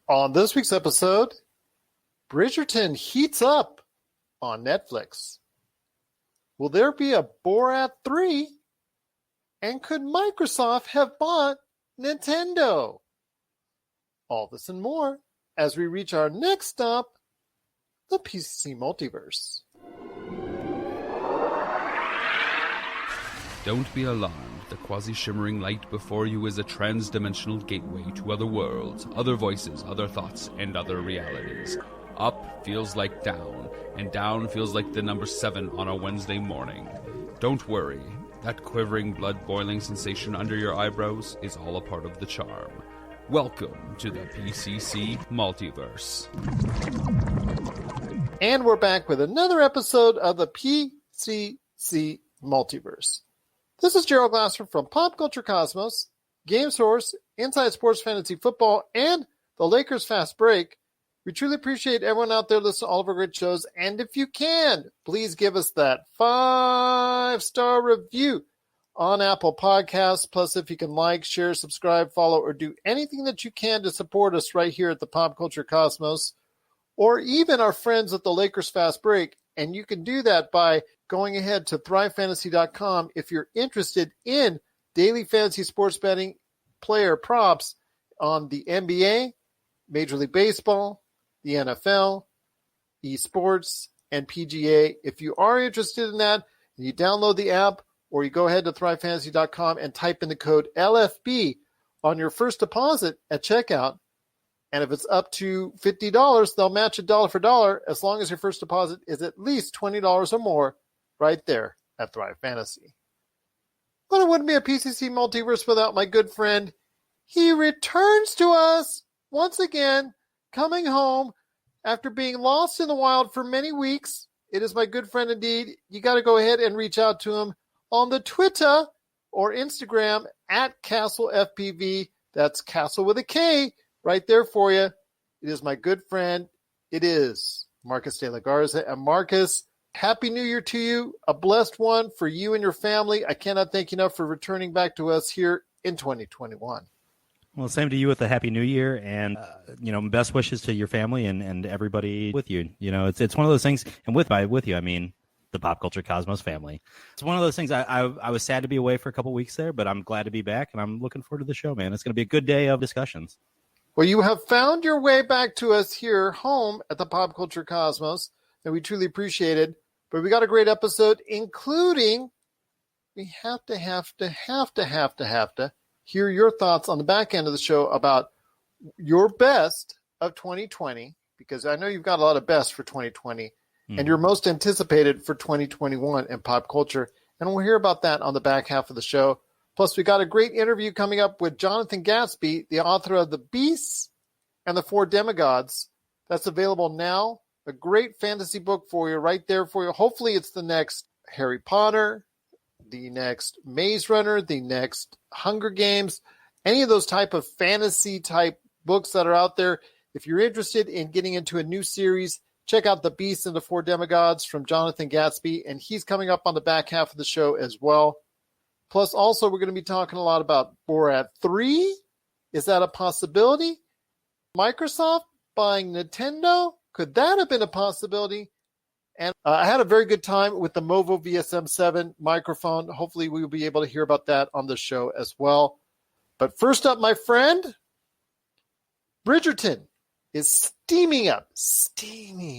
On this week's episode, Bridgerton heats up on Netflix. Will there be a Borat 3? And could Microsoft have bought Nintendo? All this and more as we reach our next stop, the PCC Multiverse. Don't be alarmed. The quasi-shimmering light before you is a trans-dimensional gateway to other worlds, other voices, other thoughts, and other realities. Up feels like down, and down feels like the number 7 on a Wednesday morning. Don't worry. That quivering, blood-boiling sensation under your eyebrows is all a part of the charm. Welcome to the PCC Multiverse. And we're back with another episode of the PCC Multiverse. This is Gerald Glasser from Pop Culture Cosmos, Game Source, Inside Sports Fantasy Football, and the Lakers Fast Break. We truly appreciate everyone out there listening to all of our great shows. And if you can, please give us that 5-star review on Apple Podcasts. Plus, if you can like, share, subscribe, follow, or do anything that you can to support us right here at the Pop Culture Cosmos, or even our friends at the Lakers Fast Break. And you can do that by going ahead to ThriveFantasy.com if you're interested in daily fantasy sports betting player props on the NBA, Major League Baseball, the NFL, esports, and PGA. If you are interested in that, you download the app or you go ahead to ThriveFantasy.com and type in the code LFB on your first deposit at checkout. And if it's up to $50, they'll match it dollar for dollar as long as your first deposit is at least $20 or more right there at Thrive Fantasy. But it wouldn't be a PCC Multiverse without my good friend. He returns to us once again, coming home after being lost in the wild for many weeks. It is my good friend indeed. You got to go ahead and reach out to him on the Twitter or Instagram at CastleFPV. That's Castle with a K right there for you. It is my good friend. It is Marcus de la Garza. And Marcus, Happy New Year to you. A blessed one for you and your family. I cannot thank you enough for returning back to us here in 2021. Well, same to you with the Happy New Year, and best wishes to your family and everybody with you. It's one of those things, and with you, I mean the Pop Culture Cosmos family. It's one of those things. I was sad to be away for a couple weeks there, but I'm glad to be back, and I'm looking forward to the show, man. It's going to be a good day of discussions. Well, you have found your way back to us here home at the Pop Culture Cosmos, and we truly appreciate it. But we got a great episode, including we have to hear your thoughts on the back end of the show about your best of 2020, because I know you've got a lot of best for 2020, and your most anticipated for 2021 in pop culture. And we'll hear about that on the back half of the show. Plus, we got a great interview coming up with Jonathan Gatsby, the author of The Beasts and the Four Demigods. That's available now. A great fantasy book for you, right there for you. Hopefully it's the next Harry Potter, the next Maze Runner, the next Hunger Games, any of those type of fantasy type books that are out there. If you're interested in getting into a new series, check out The Beasts and the Four Demigods from Jonathan Gatsby, and he's coming up on the back half of the show as well. Plus, also, we're going to be talking a lot about Borat 3. Is that a possibility? Microsoft buying Nintendo? Could that have been a possibility? And I had a very good time with the Movo VSM7 microphone. Hopefully, we will be able to hear about that on the show as well. But first up, my friend, Bridgerton is steaming up. Steaming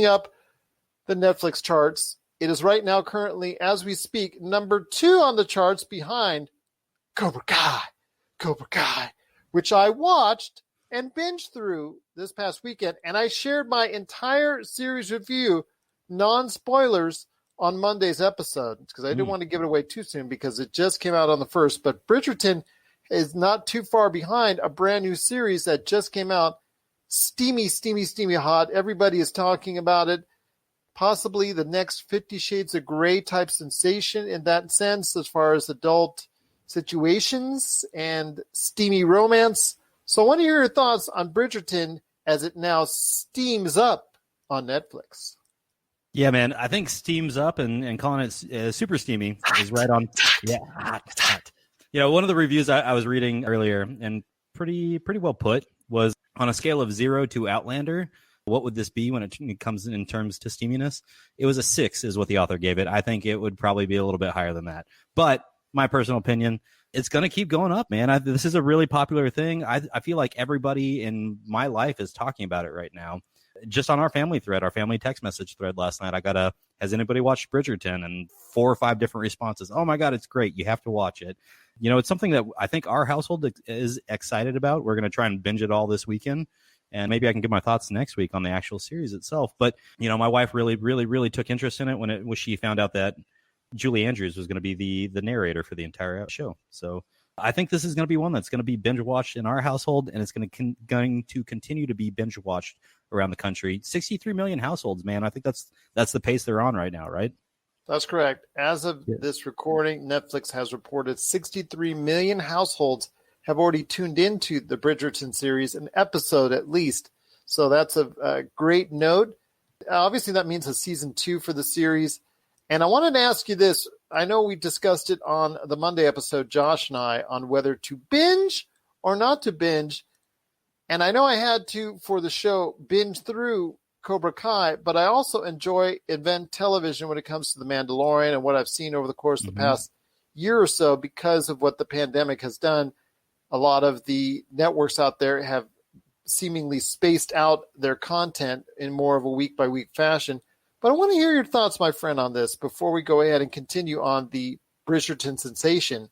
up the Netflix charts. It is right now, currently, as we speak, number 2 on the charts behind Cobra Kai, which I watched and binged through this past weekend. And I shared my entire series review, non-spoilers, on Monday's episode, because I didn't want to give it away too soon because it just came out on the 1st. But Bridgerton is not too far behind a brand new series that just came out. Steamy hot. Everybody is talking about it. Possibly the next 50 Shades of Grey type sensation in that sense, as far as adult situations and steamy romance. So I want to hear your thoughts on Bridgerton as it now steams up on Netflix. Yeah, man, I think steams up and calling it super steamy is right on. Yeah, hot. One of the reviews I was reading earlier, and pretty well put. Was on a scale of 0 to Outlander, what would this be when it comes in terms to steaminess? It was a 6 is what the author gave it. I think it would probably be a little bit higher than that. But my personal opinion, it's going to keep going up, man. This is a really popular thing. I feel like everybody in my life is talking about it right now. Just on our family thread, our family text message thread last night, I got has anybody watched Bridgerton? And 4 or 5 different responses. Oh my God, it's great. You have to watch it. It's something that I think our household is excited about. We're going to try and binge it all this weekend. And maybe I can give my thoughts next week on the actual series itself. But, my wife really took interest in it when she found out that Julie Andrews was going to be the narrator for the entire show. So I think this is going to be one that's going to be binge watched in our household, and it's going to continue to be binge watched around the country. 63 million households, man. I think that's the pace they're on right now, right? That's correct. As of this recording, Netflix has reported 63 million households have already tuned into the Bridgerton series, an episode at least. So that's a great note. Obviously, that means a season 2 for the series. And I wanted to ask you this. I know we discussed it on the Monday episode, Josh and I, on whether to binge or not to binge. And I know I had to, for the show, binge through Cobra Kai, but I also enjoy event television when it comes to The Mandalorian and what I've seen over the course of the past year or so because of what the pandemic has done. A lot of the networks out there have seemingly spaced out their content in more of a week-by-week fashion. But I want to hear your thoughts, my friend, on this before we go ahead and continue on the Bridgerton sensation.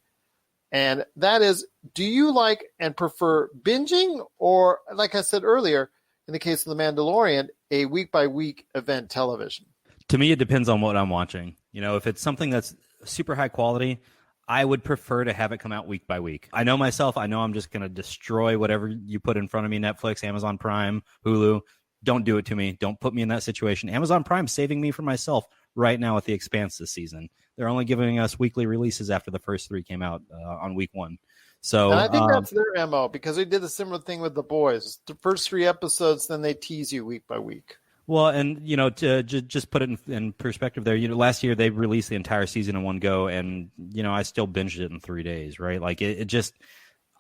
And that is, do you like and prefer binging or, like I said earlier, in the case of The Mandalorian, a week-by-week event television? To me, it depends on what I'm watching. If it's something that's super high quality, I would prefer to have it come out week by week. I know myself. I know I'm just going to destroy whatever you put in front of me, Netflix, Amazon Prime, Hulu. Don't do it to me. Don't put me in that situation. Amazon Prime saving me from myself right now with The Expanse this season. They're only giving us weekly releases after the first 3 came out on week 1. So and I think that's their MO because they did a similar thing with The Boys. The first 3 episodes, then they tease you week by week. Well, and, to just put it in perspective there, last year they released the entire season in one go, and, I still binged it in 3 days, right? Like, it just,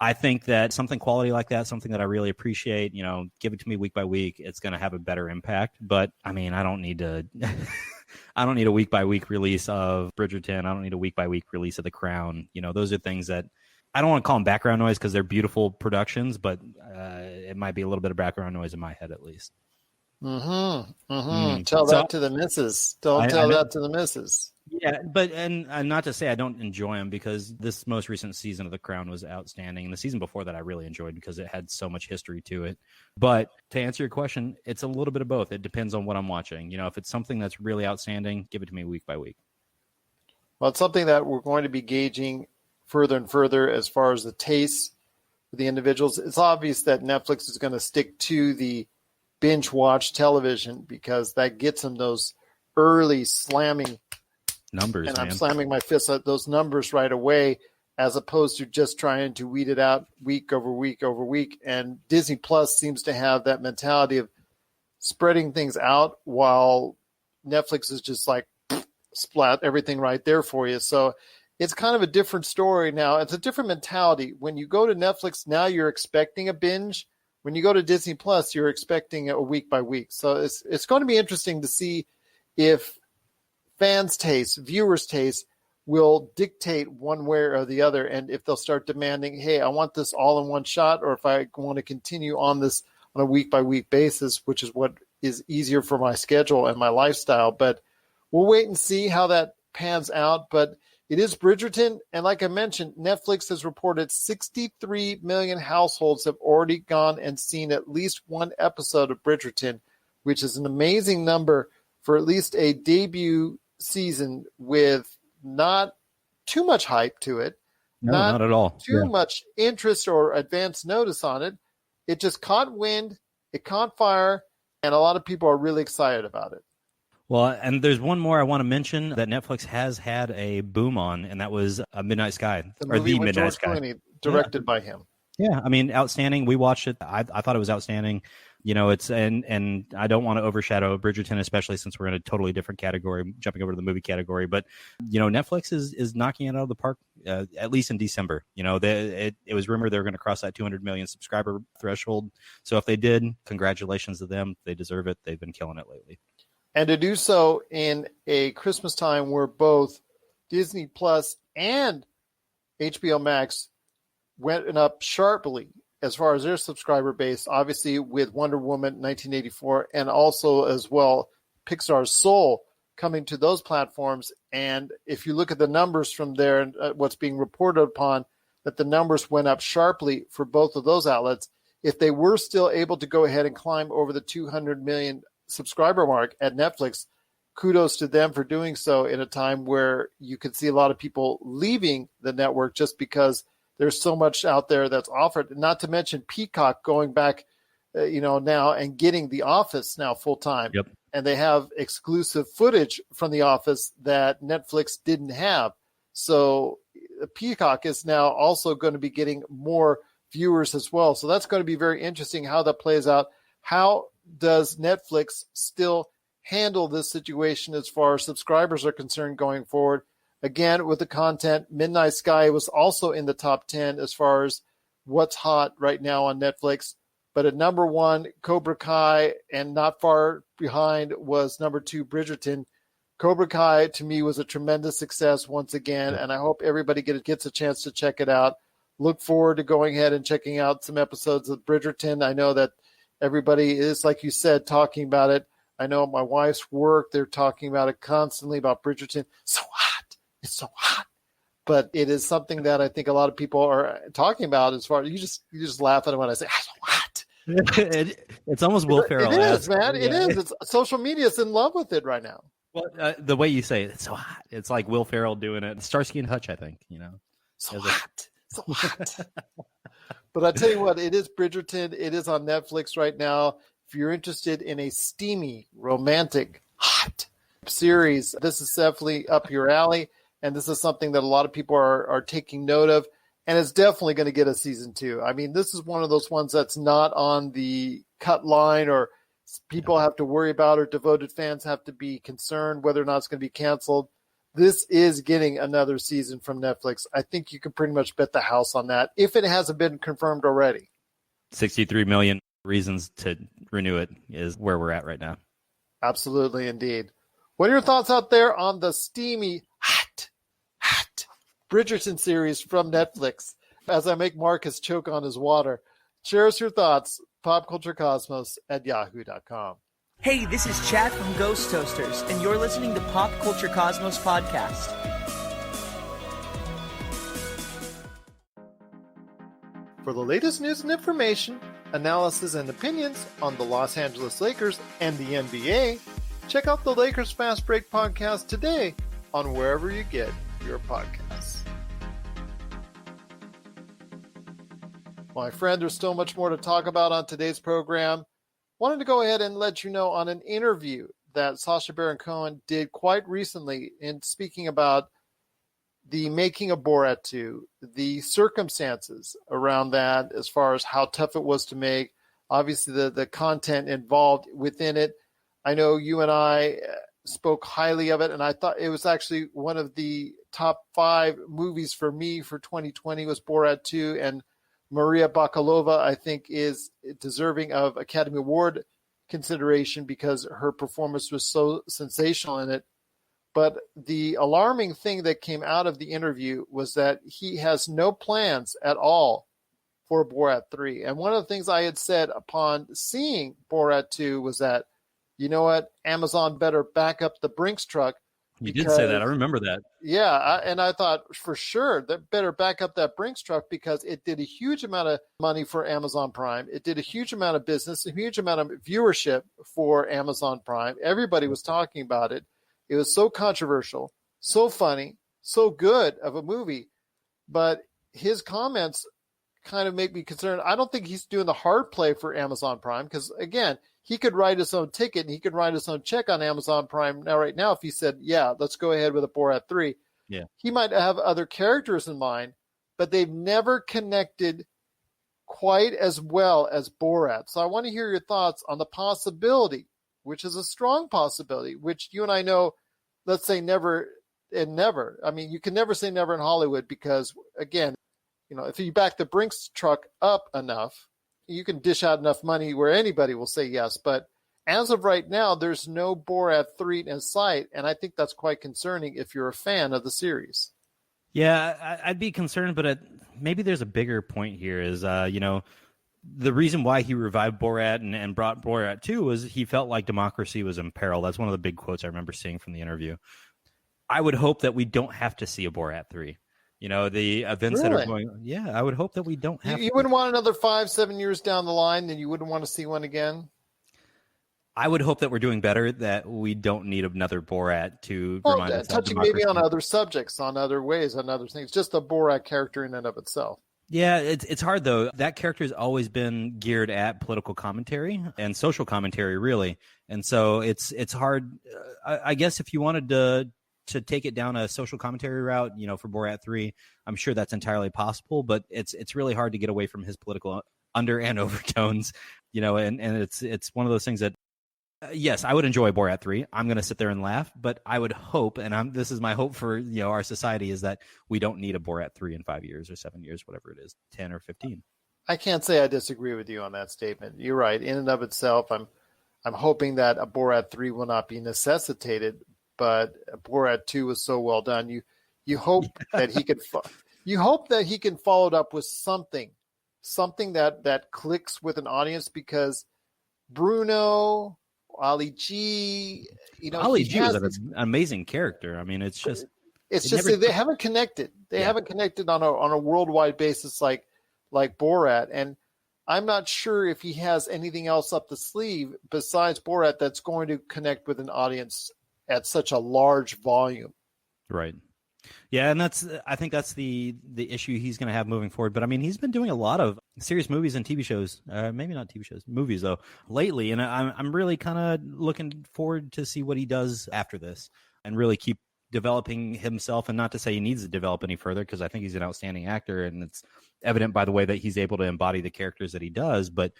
I think that something quality like that, something that I really appreciate, give it to me week by week, it's going to have a better impact. But, I mean, I don't need to, I don't need a week by week release of Bridgerton. I don't need a week by week release of The Crown. Those are things that, I don't want to call them background noise because they're beautiful productions, but it might be a little bit of background noise in my head at least. Tell that to the missus. Don't tell that to the missus. Yeah, but and not to say I don't enjoy them because this most recent season of The Crown was outstanding, and the season before that I really enjoyed because it had so much history to it. But to answer your question, it's a little bit of both. It depends on what I'm watching. If it's something that's really outstanding, give it to me week by week. Well, it's something that we're going to be gauging further and further as far as the tastes for the individuals. It's obvious that Netflix is going to stick to the binge watch television because that gets them those early slamming numbers. And man. I'm slamming my fist at those numbers right away, as opposed to just trying to weed it out week over week over week. And Disney Plus seems to have that mentality of spreading things out while Netflix is just like splat everything right there for you. So it's kind of a different story now. It's a different mentality. When you go to Netflix now, you're expecting a binge. When you go to Disney Plus, you're expecting a week by week. So it's going to be interesting to see if fans' taste, viewers' taste will dictate one way or the other, and if they'll start demanding, hey, I want this all in one shot, or if I want to continue on this on a week by week basis, which is what is easier for my schedule and my lifestyle. But we'll wait and see how that pans out. But it is Bridgerton, and like I mentioned, Netflix has reported 63 million households have already gone and seen at least one episode of Bridgerton, which is an amazing number for at least a debut season with not too much hype to it. No, not at all. Too much interest or advance notice on it. It just caught wind, it caught fire, and a lot of people are really excited about it. Well, and there's one more I want to mention that Netflix has had a boom on, and that was Midnight Sky. The Midnight Sky. Clooney, directed by him. Yeah, I mean, outstanding. We watched it. I thought it was outstanding. It's and I don't want to overshadow Bridgerton, especially since we're in a totally different category, jumping over to the movie category. But Netflix is knocking it out of the park, at least in December. It was rumored they were going to cross that 200 million subscriber threshold. So if they did, congratulations to them. They deserve it. They've been killing it lately. And to do so in a Christmas time where both Disney Plus and HBO Max went up sharply as far as their subscriber base, obviously with Wonder Woman 1984 and also as well Pixar's Soul coming to those platforms. And if you look at the numbers from there and what's being reported upon, that the numbers went up sharply for both of those outlets. If they were still able to go ahead and climb over the 200 million subscriber mark at Netflix, kudos to them for doing so in a time where you could see a lot of people leaving the network just because there's so much out there that's offered, not to mention Peacock going back, now and getting The Office now full time. Yep. And they have exclusive footage from The Office that Netflix didn't have. So Peacock is now also going to be getting more viewers as well. So that's going to be very interesting how that plays out. How does Netflix still handle this situation as far as subscribers are concerned going forward? Again, with the content, Midnight Sky was also in the top 10 as far as what's hot right now on Netflix. But at number 1, Cobra Kai, and not far behind was number 2, Bridgerton. Cobra Kai, to me, was a tremendous success once again, and I hope everybody gets a chance to check it out. Look forward to going ahead and checking out some episodes of Bridgerton. I know that everybody is, like you said, talking about it. I know at my wife's work, they're talking about it constantly, about Bridgerton. So hot. It's so hot. But it is something that I think a lot of people are talking about as far as you just laugh at it when I say, so hot. It's almost Will Ferrell. It is, man. It is. It's social media is in love with it right now. Well, the way you say it, it's so hot. It's like Will Ferrell doing it. Starsky and Hutch, I think, So hot. So hot. But I tell you what, it is Bridgerton. It is on Netflix right now. If you're interested in a steamy, romantic, hot series, this is definitely up your alley. And this is something that a lot of people are taking note of. And it's definitely going to get a season 2. I mean, this is one of those ones that's not on the cut line or people have to worry about or devoted fans have to be concerned whether or not it's going to be canceled. This is getting another season from Netflix. I think you can pretty much bet the house on that if it hasn't been confirmed already. 63 million reasons to renew it is where we're at right now. Absolutely, indeed. What are your thoughts out there on the steamy, hot Bridgerton series from Netflix? As I make Marcus choke on his water, share us your thoughts, popculturecosmos@yahoo.com. Hey, this is Chad from Ghost Toasters, and you're listening to Pop Culture Cosmos Podcast. For the latest news and information, analysis and opinions on the Los Angeles Lakers and the NBA, check out the Lakers Fast Break podcast today on wherever you get your podcasts. My friend, there's so much more to talk about on today's program. Wanted to go ahead and let you know on an interview that Sacha Baron Cohen did quite recently in speaking about the making of Borat 2, the circumstances around that as far as how tough it was to make, obviously the content involved within it. I know you and I spoke highly of it, and I thought it was actually one of the top 5 movies for me for 2020 was Borat 2, and Maria Bakalova, I think, is deserving of Academy Award consideration because her performance was so sensational in it. But the alarming thing that came out of the interview was that he has no plans at all for Borat 3. And one of the things I had said upon seeing Borat 2 was that, you know what, Amazon better back up the Brinks truck. You did say that. I remember that. Yeah, and I thought for sure that better back up that Brinks truck because it did a huge amount of money for Amazon Prime. It did a huge amount of business, a huge amount of viewership for Amazon Prime. Everybody was talking about it. It was so controversial, so funny, so good of a movie. But his comments kind of make me concerned. I don't think he's doing the hard play for Amazon Prime because, again, he could write his own ticket and he could write his own check on Amazon Prime now. Right now, if he said, yeah, let's go ahead with a Borat 3, yeah, he might have other characters in mind, but they've never connected quite as well as Borat. So I want to hear your thoughts on the possibility, which is a strong possibility, which you and I know, let's say never and never. I mean, you can never say never in Hollywood because, again, if you back the Brinks truck up enough, you can dish out enough money where anybody will say yes. But as of right now, there's no Borat 3 in sight, and I think that's quite concerning if you're a fan of the series. Yeah, I'd be concerned, but maybe there's a bigger point here is, the reason why he revived Borat and brought Borat 2 was he felt like democracy was in peril. That's one of the big quotes I remember seeing from the interview. I would hope that we don't have to see a Borat 3. The events that are going on. Yeah, I would hope that we don't have You wouldn't want another 5-7 years down the line, then you wouldn't want to see one again? I would hope that we're doing better, that we don't need another Borat to remind us. Touching maybe on other subjects, on other ways, on other things. Just a Borat character in and of itself. Yeah, it's hard, though. That character has always been geared at political commentary and social commentary, really. And so it's hard. I guess if you wanted to take it down a social commentary route, for Borat 3, I'm sure that's entirely possible, but it's really hard to get away from his political under and overtones, and it's one of those things that, yes, I would enjoy Borat 3. I'm going to sit there and laugh, but I would hope, and this is my hope for our society, is that we don't need a Borat 3 in 5 years or 7 years, whatever it is, 10 or 15. I can't say I disagree with you on that statement. You're right. In and of itself, I'm hoping that a Borat 3 will not be necessitated, but Borat 2 was so well done. You hope that he could he can follow it up with something that clicks with an audience, because Bruno, Ali G, Ali G was an amazing character. I mean, it's just they haven't connected. They haven't connected on a worldwide basis like Borat, and I'm not sure if he has anything else up the sleeve besides Borat that's going to connect with an audience at such a large volume. Right. Yeah, and I think that's the issue he's going to have moving forward. But I mean, he's been doing a lot of serious movies and TV shows, maybe not TV shows, movies though, lately. And I'm really kind of looking forward to see what he does after this and really keep developing himself. And not to say he needs to develop any further, because I think he's an outstanding actor, and it's evident by the way that he's able to embody the characters that he does. But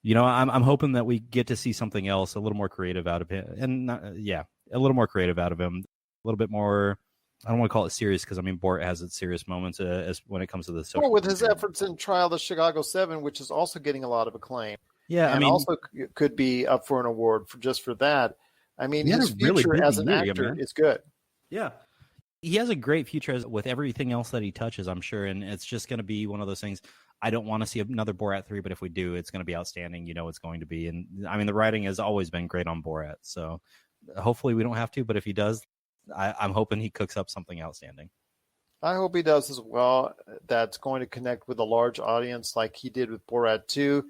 I'm hoping that we get to see something else, a little more creative out of him, and a little more creative out of him, a little bit more. I don't want to call it serious, because I mean Borat has its serious moments as when it comes to the social. Well, with his efforts in Trial of the Chicago 7, which is also getting a lot of acclaim. Yeah, and also could be up for an award for that. I mean, his future as an actor is good. Yeah, he has a great future with everything else that he touches, I'm sure, and it's just going to be one of those things. I don't want to see another Borat 3, but if we do, it's going to be outstanding. It's going to be, and I mean the writing has always been great on Borat, so hopefully we don't have to. But if he does, I'm hoping he cooks up something outstanding. I hope he does as well. That's going to connect with a large audience like he did with Borat 2,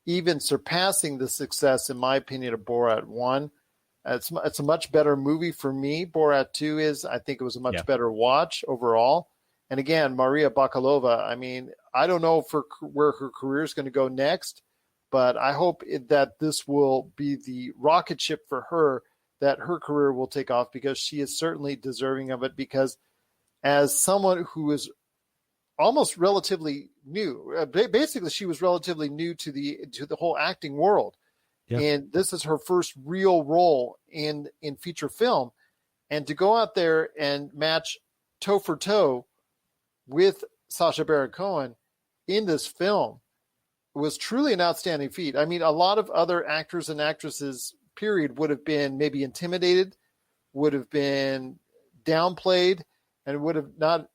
even surpassing the success, in my opinion, of Borat 1. It's a much better movie for me. Borat 2 is. I think it was a much better watch overall. And again, Maria Bakalova, I mean, I don't know where her career is going to go next, but I hope that this will be the rocket ship for her, that her career will take off, because she is certainly deserving of it. Because as someone who is almost relatively new, basically she was relatively new to the whole acting world. Yeah. And this is her first real role in feature film. And to go out there and match toe for toe with Sacha Baron Cohen in this film was truly an outstanding feat. I mean, a lot of other actors and actresses, period, would have been maybe intimidated, would have been downplayed, and would have not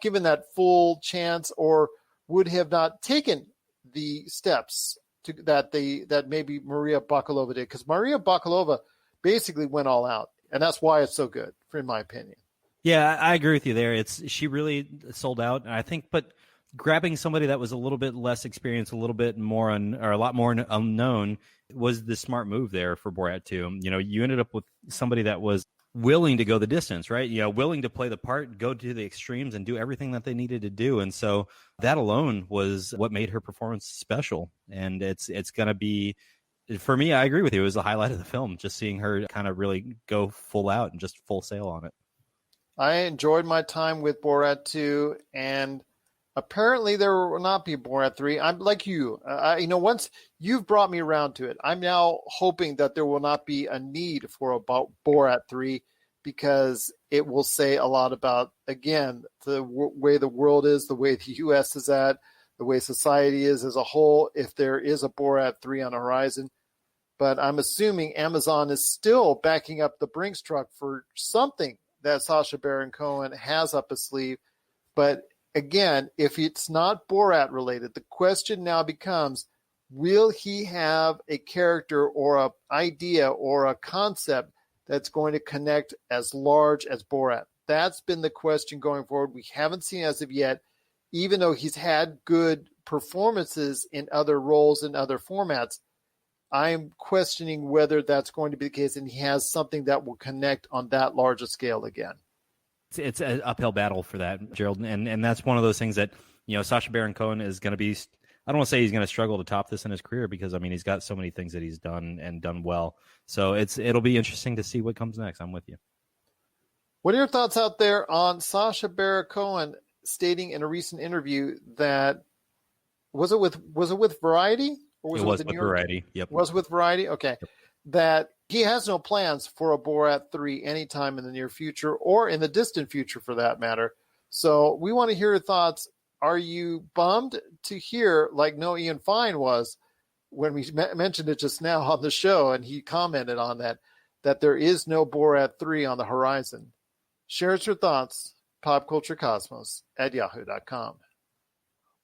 given that full chance, or would have not taken the steps that maybe Maria Bakalova did, because Maria Bakalova basically went all out, and that's why it's so good, in my opinion. Yeah, I agree with you there. She really sold out, and I think, but grabbing somebody that was a little bit less experienced, a little bit more or a lot more unknown, was the smart move there for Borat 2. You ended up with somebody that was willing to go the distance, right? Willing to play the part, go to the extremes, and do everything that they needed to do. And so that alone was what made her performance special. And it's going to be, for me, I agree with you. It was the highlight of the film, just seeing her kind of really go full out and just full sail on it. I enjoyed my time with Borat 2, and Apparently, there will not be Borat 3. I'm like you. Once you've brought me around to it, I'm now hoping that there will not be a need for a Borat 3 because it will say a lot about, again, the way the world is, the way the U.S. is at, the way society is as a whole, if there is a Borat 3 on the horizon. But I'm assuming Amazon is still backing up the Brinks truck for something that Sacha Baron Cohen has up his sleeve. But again, if it's not Borat related, the question now becomes, will he have a character or an idea or a concept that's going to connect as large as Borat? That's been the question going forward. We haven't seen as of yet, even though he's had good performances in other roles and other formats. I'm questioning whether that's going to be the case and he has something that will connect on that large a scale again. It's an uphill battle for that, Gerald. And that's one of those things that, Sacha Baron Cohen is going to be, I don't want to say he's going to struggle to top this in his career because, he's got so many things that he's done and done well. So it'll be interesting to see what comes next. I'm with you. What are your thoughts out there on Sacha Baron Cohen stating in a recent interview that, was it with Variety? Or it was with Variety. Yep. Was it with Variety? Okay. Yep. That he has no plans for a Borat 3 anytime in the near future or in the distant future for that matter. So we want to hear your thoughts. Are you bummed to hear, like Noah Ian Fine was when we mentioned it just now on the show, and he commented on that there is no Borat 3 on the horizon? Share us your thoughts, popculturecosmos@yahoo.com.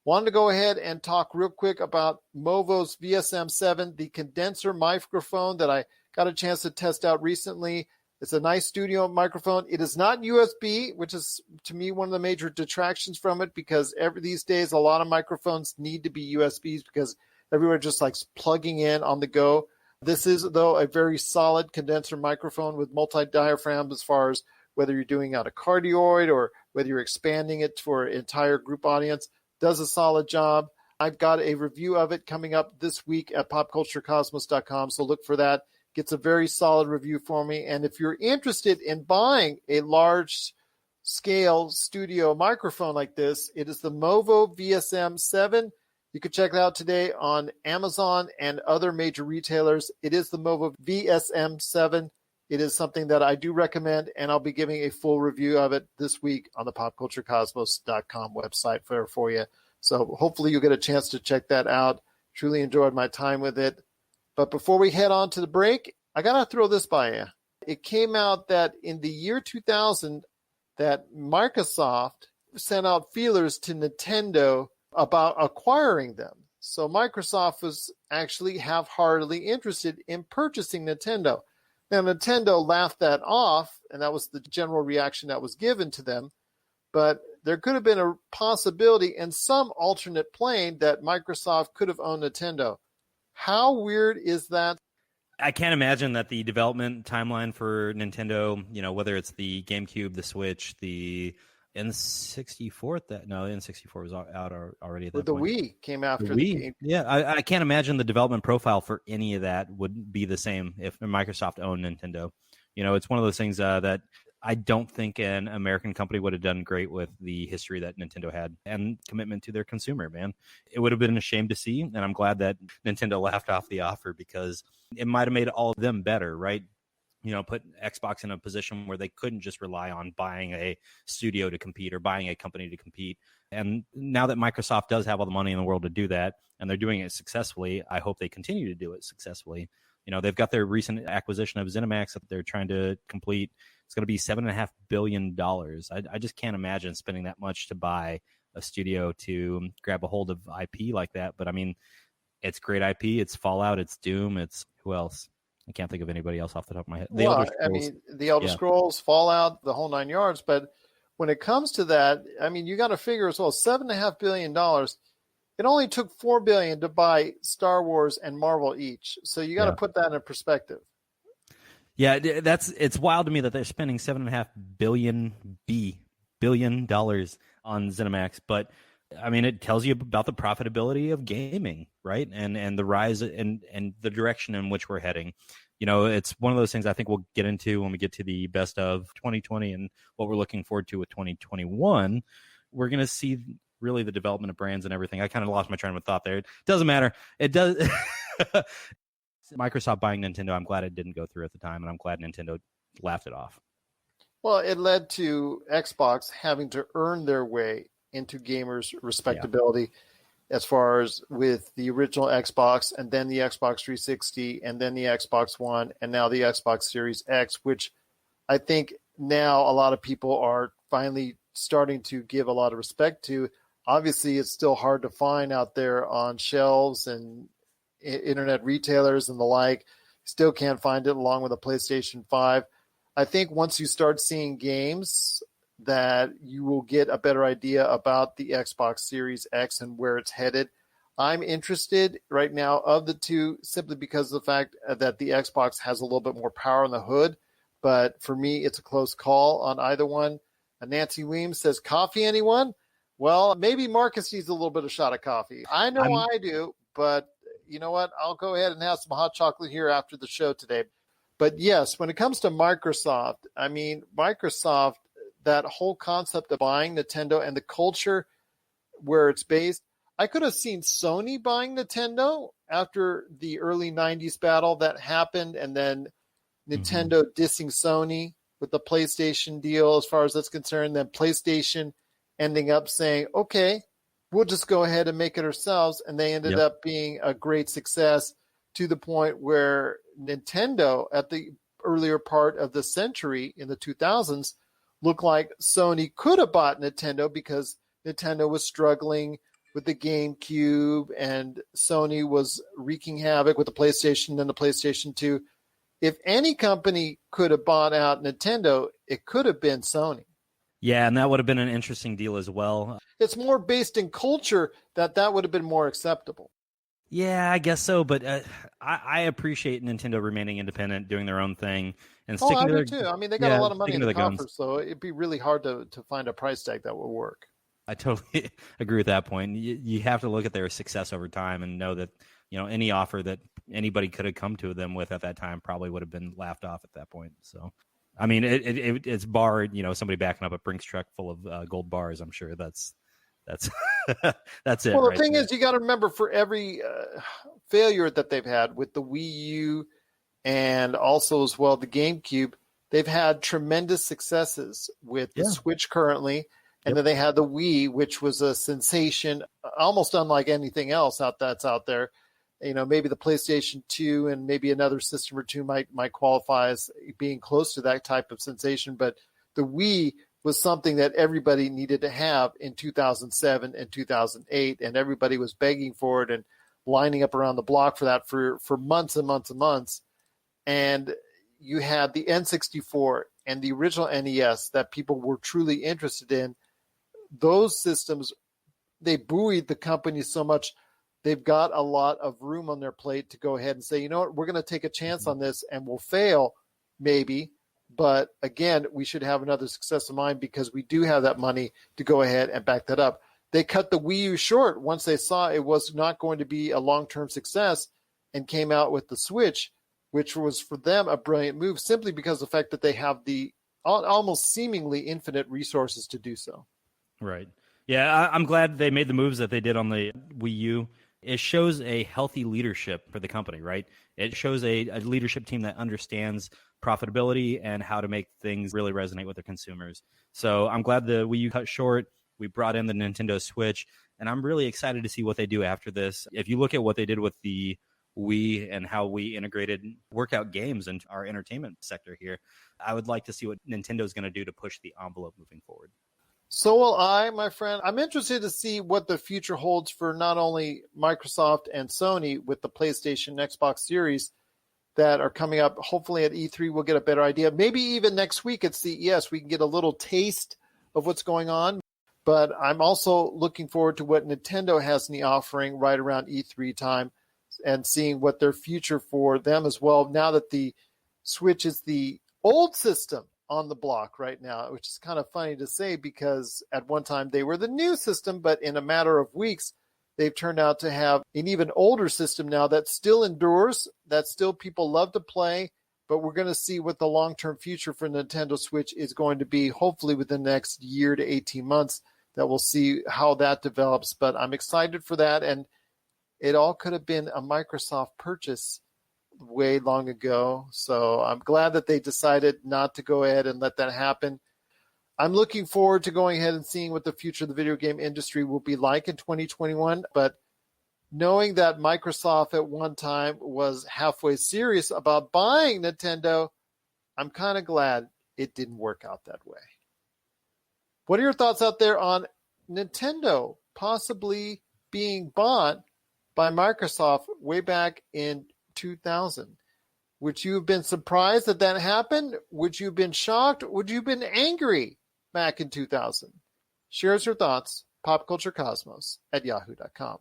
Wanted to go ahead and talk real quick about Movo's VSM7, the condenser microphone that I got a chance to test out recently. It's a nice studio microphone. It is not USB, which is, to me, one of the major detractions from it because these days a lot of microphones need to be USBs because everyone just likes plugging in on the go. This is, though, a very solid condenser microphone with multi-diaphragm as far as whether you're doing out a cardioid or whether you're expanding it for an entire group audience. Does a solid job. I've got a review of it coming up this week at popculturecosmos.com, so look for that. Gets a very solid review for me. And if you're interested in buying a large-scale studio microphone like this, it is the Movo VSM7. You can check it out today on Amazon and other major retailers. It is the Movo VSM7. It is something that I do recommend, and I'll be giving a full review of it this week on the popculturecosmos.com website for you. So hopefully you'll get a chance to check that out. Truly enjoyed my time with it. But before we head on to the break, I got to throw this by you. It came out that in the year 2000 that Microsoft sent out feelers to Nintendo about acquiring them. So Microsoft was actually half-heartedly interested in purchasing Nintendo. Now, Nintendo laughed that off, and that was the general reaction that was given to them. But there could have been a possibility in some alternate plane that Microsoft could have owned Nintendo. How weird is that? I can't imagine that the development timeline for Nintendo, whether it's the GameCube, the Switch, the N64, N64 was out already at that the point. Wii came after the game. Yeah, I can't imagine the development profile for any of that would be the same if Microsoft owned Nintendo. It's one of those things that I don't think an American company would have done great with the history that Nintendo had and commitment to their consumer, man. It would have been a shame to see, and I'm glad that Nintendo laughed off the offer because it might have made all of them better, right? Put Xbox in a position where they couldn't just rely on buying a studio to compete or buying a company to compete. And now that Microsoft does have all the money in the world to do that, and they're doing it successfully, I hope they continue to do it successfully. They've got their recent acquisition of ZeniMax that they're trying to complete. It's going to be $7.5 billion. I just can't imagine spending that much to buy a studio to grab a hold of IP like that. But, it's great IP. It's Fallout. It's Doom. It's who else? I can't think of anybody else off the top of my head. The Elder Scrolls, Fallout, the whole nine yards. But when it comes to that, you got to figure as well, $7.5 billion. It only took $4 billion to buy Star Wars and Marvel each. So you got to put that in perspective. Yeah, it's wild to me that they're spending $7.5 billion on ZeniMax, but it tells you about the profitability of gaming, right? And the rise and the direction in which we're heading. It's one of those things I think we'll get into when we get to the best of 2020 and what we're looking forward to with 2021. We're going to see really the development of brands and everything. I kind of lost my train of thought there. It doesn't matter. It does. Microsoft buying Nintendo, I'm glad it didn't go through at the time, and I'm glad Nintendo laughed it off. Well, it led to Xbox having to earn their way into gamers' respectability as far as with the original Xbox and then the Xbox 360 and then the Xbox One and now the Xbox Series X, which I think now a lot of people are finally starting to give a lot of respect to. Obviously, it's still hard to find out there on shelves and internet retailers and the like. Still can't find it along with the PlayStation 5. I think once you start seeing games that you will get a better idea about the Xbox Series X and where it's headed. I'm interested right now of the two simply because of the fact that the Xbox has a little bit more power in the hood. But for me, it's a close call on either one. Nancy Weems says, coffee, anyone? Well, maybe Marcus needs a little bit of shot of coffee. I know I do, but you know what? I'll go ahead and have some hot chocolate here after the show today. But yes, when it comes to Microsoft, I mean, Microsoft, that whole concept of buying Nintendo and the culture where it's based, I could have seen Sony buying Nintendo after the early 90s battle that happened, and then Nintendo dissing Sony with the PlayStation deal as far as that's concerned, then PlayStation ending up saying, okay, we'll just go ahead and make it ourselves. And they ended up being a great success to the point where Nintendo at the earlier part of the century in the 2000s looked like Sony could have bought Nintendo because Nintendo was struggling with the GameCube and Sony was wreaking havoc with the PlayStation and the PlayStation 2. If any company could have bought out Nintendo, it could have been Sony. Yeah, and that would have been an interesting deal as well. It's more based in culture that would have been more acceptable. Yeah, I guess so, but I appreciate Nintendo remaining independent, doing their own thing, and sticking to their too. I mean, they got a lot of money in the coffers, guns. so it'd be really hard to find a price tag that would work. I totally agree with that point. You have to look at their success over time and know that any offer that anybody could have come to them with at that time probably would have been laughed off at that point. So, I mean, it's barred. Somebody backing up a Brinks truck full of gold bars. I'm sure that's that's it. Well, the thing is, you got to remember for every failure that they've had with the Wii U and also as well the GameCube, they've had tremendous successes with the Switch currently. And then they had the Wii, which was a sensation, almost unlike anything else that's out there. Maybe the PlayStation 2 and maybe another system or two might qualify as being close to that type of sensation. But the Wii was something that everybody needed to have in 2007 and 2008, and everybody was begging for it and lining up around the block for that for months and months and months. And you had the N64 and the original NES that people were truly interested in. Those systems, they buoyed the company so much. They've got a lot of room on their plate to go ahead and say, you know what, we're going to take a chance on this and we'll fail maybe. But again, we should have another success in mind because we do have that money to go ahead and back that up. They cut the Wii U short once they saw it was not going to be a long-term success and came out with the Switch, which was for them a brilliant move simply because of the fact that they have the almost seemingly infinite resources to do so. Right. Yeah, I'm glad they made the moves that they did on the Wii U. It shows a healthy leadership for the company, right? It shows a leadership team that understands profitability and how to make things really resonate with their consumers. So I'm glad the Wii U cut short. We brought in the Nintendo Switch, and I'm really excited to see what they do after this. If you look at what they did with the Wii and how we integrated workout games into our entertainment sector here, I would like to see what Nintendo's going to do to push the envelope moving forward. So will I, my friend. I'm interested to see what the future holds for not only Microsoft and Sony with the PlayStation and Xbox Series that are coming up. Hopefully at E3 we'll get a better idea. Maybe even next week at CES we can get a little taste of what's going on. But I'm also looking forward to what Nintendo has in the offering right around E3 time and seeing what their future for them as well. Now that the Switch is the old system on the block right now, which is kind of funny to say because at one time they were the new system, but in a matter of weeks, they've turned out to have an even older system now that still endures, that still people love to play, but we're going to see what the long-term future for Nintendo Switch is going to be, hopefully within the next year to 18 months. that we'll see how that develops. But I'm excited for that. And it all could have been a Microsoft purchase way long ago. So I'm glad that they decided not to go ahead and let that happen. I'm looking forward to going ahead and seeing what the future of the video game industry will be like in 2021. But knowing that Microsoft at one time was halfway serious about buying Nintendo, I'm kind of glad it didn't work out that way. What are your thoughts out there on Nintendo possibly being bought by Microsoft way back in 2000? Would you have been surprised that that happened? Would you have been shocked? Would you have been angry back in 2000? Share us your thoughts, popculturecosmos@yahoo.com.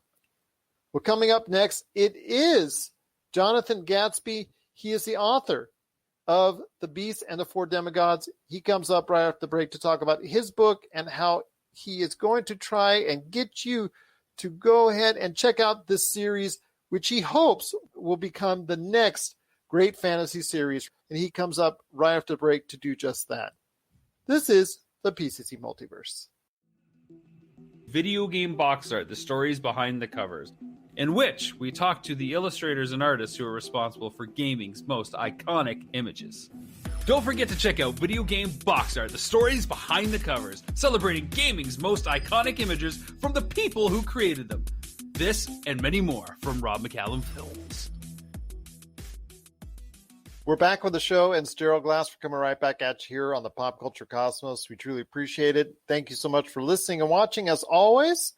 Well, coming up next, it is Jonathan Gatsby. He is the author of The Beast and the Four Demigods. He comes up right after the break to talk about his book and how he is going to try and get you to go ahead and check out this series, which he hopes will become the next great fantasy series. And he comes up right after the break to do just that. This is the PCC Multiverse. Video game box art, the stories behind the covers, in which we talk to the illustrators and artists who are responsible for gaming's most iconic images. Don't forget to check out Video Game Box Art, the stories behind the covers, celebrating gaming's most iconic images from the people who created them. This and many more from Rob McCallum Films. We're back with the show, and Gerald Glass for coming right back at you here on the Pop Culture Cosmos. We truly appreciate it. Thank you so much for listening and watching, as always.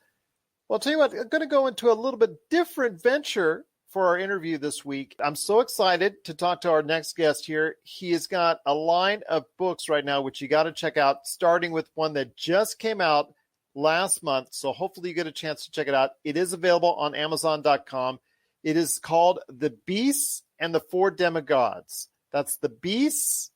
Well, I'll tell you what, I'm going to go into a little bit different venture for our interview this week. I'm so excited to talk to our next guest here. He has got a line of books right now, which you got to check out, starting with one that just came out last month. So hopefully you get a chance to check it out. It is available on Amazon.com. It is called The Beasts and the Four Demigods. That's The Beasts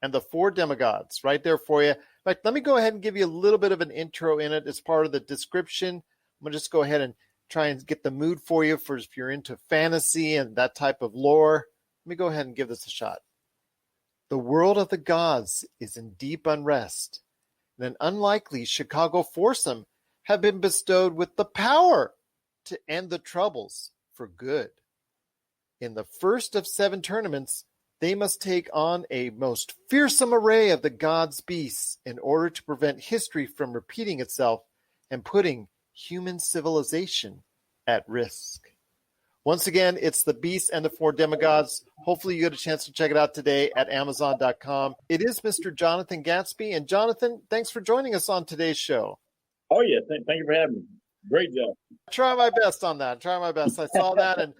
and the Four Demigods right there for you. In fact, let me go ahead and give you a little bit of an intro in it as part of the description. I'm going to just go ahead and try and get the mood for you for if you're into fantasy and that type of lore. Let me go ahead and give this a shot. The world of the gods is in deep unrest, and an unlikely Chicago foursome have been bestowed with the power to end the troubles for good. In the first of 7 tournaments, they must take on a most fearsome array of the gods' beasts in order to prevent history from repeating itself and putting human civilization at risk. Once again, it's The Beast and the Four Demigods. Hopefully you get a chance to check it out today at Amazon.com. It is Mr. Jonathan Gatsby. And Jonathan, thanks for joining us on today's show. Oh, yeah. Thank you for having me. Great job. Try my best on that. Try my best. I saw that. And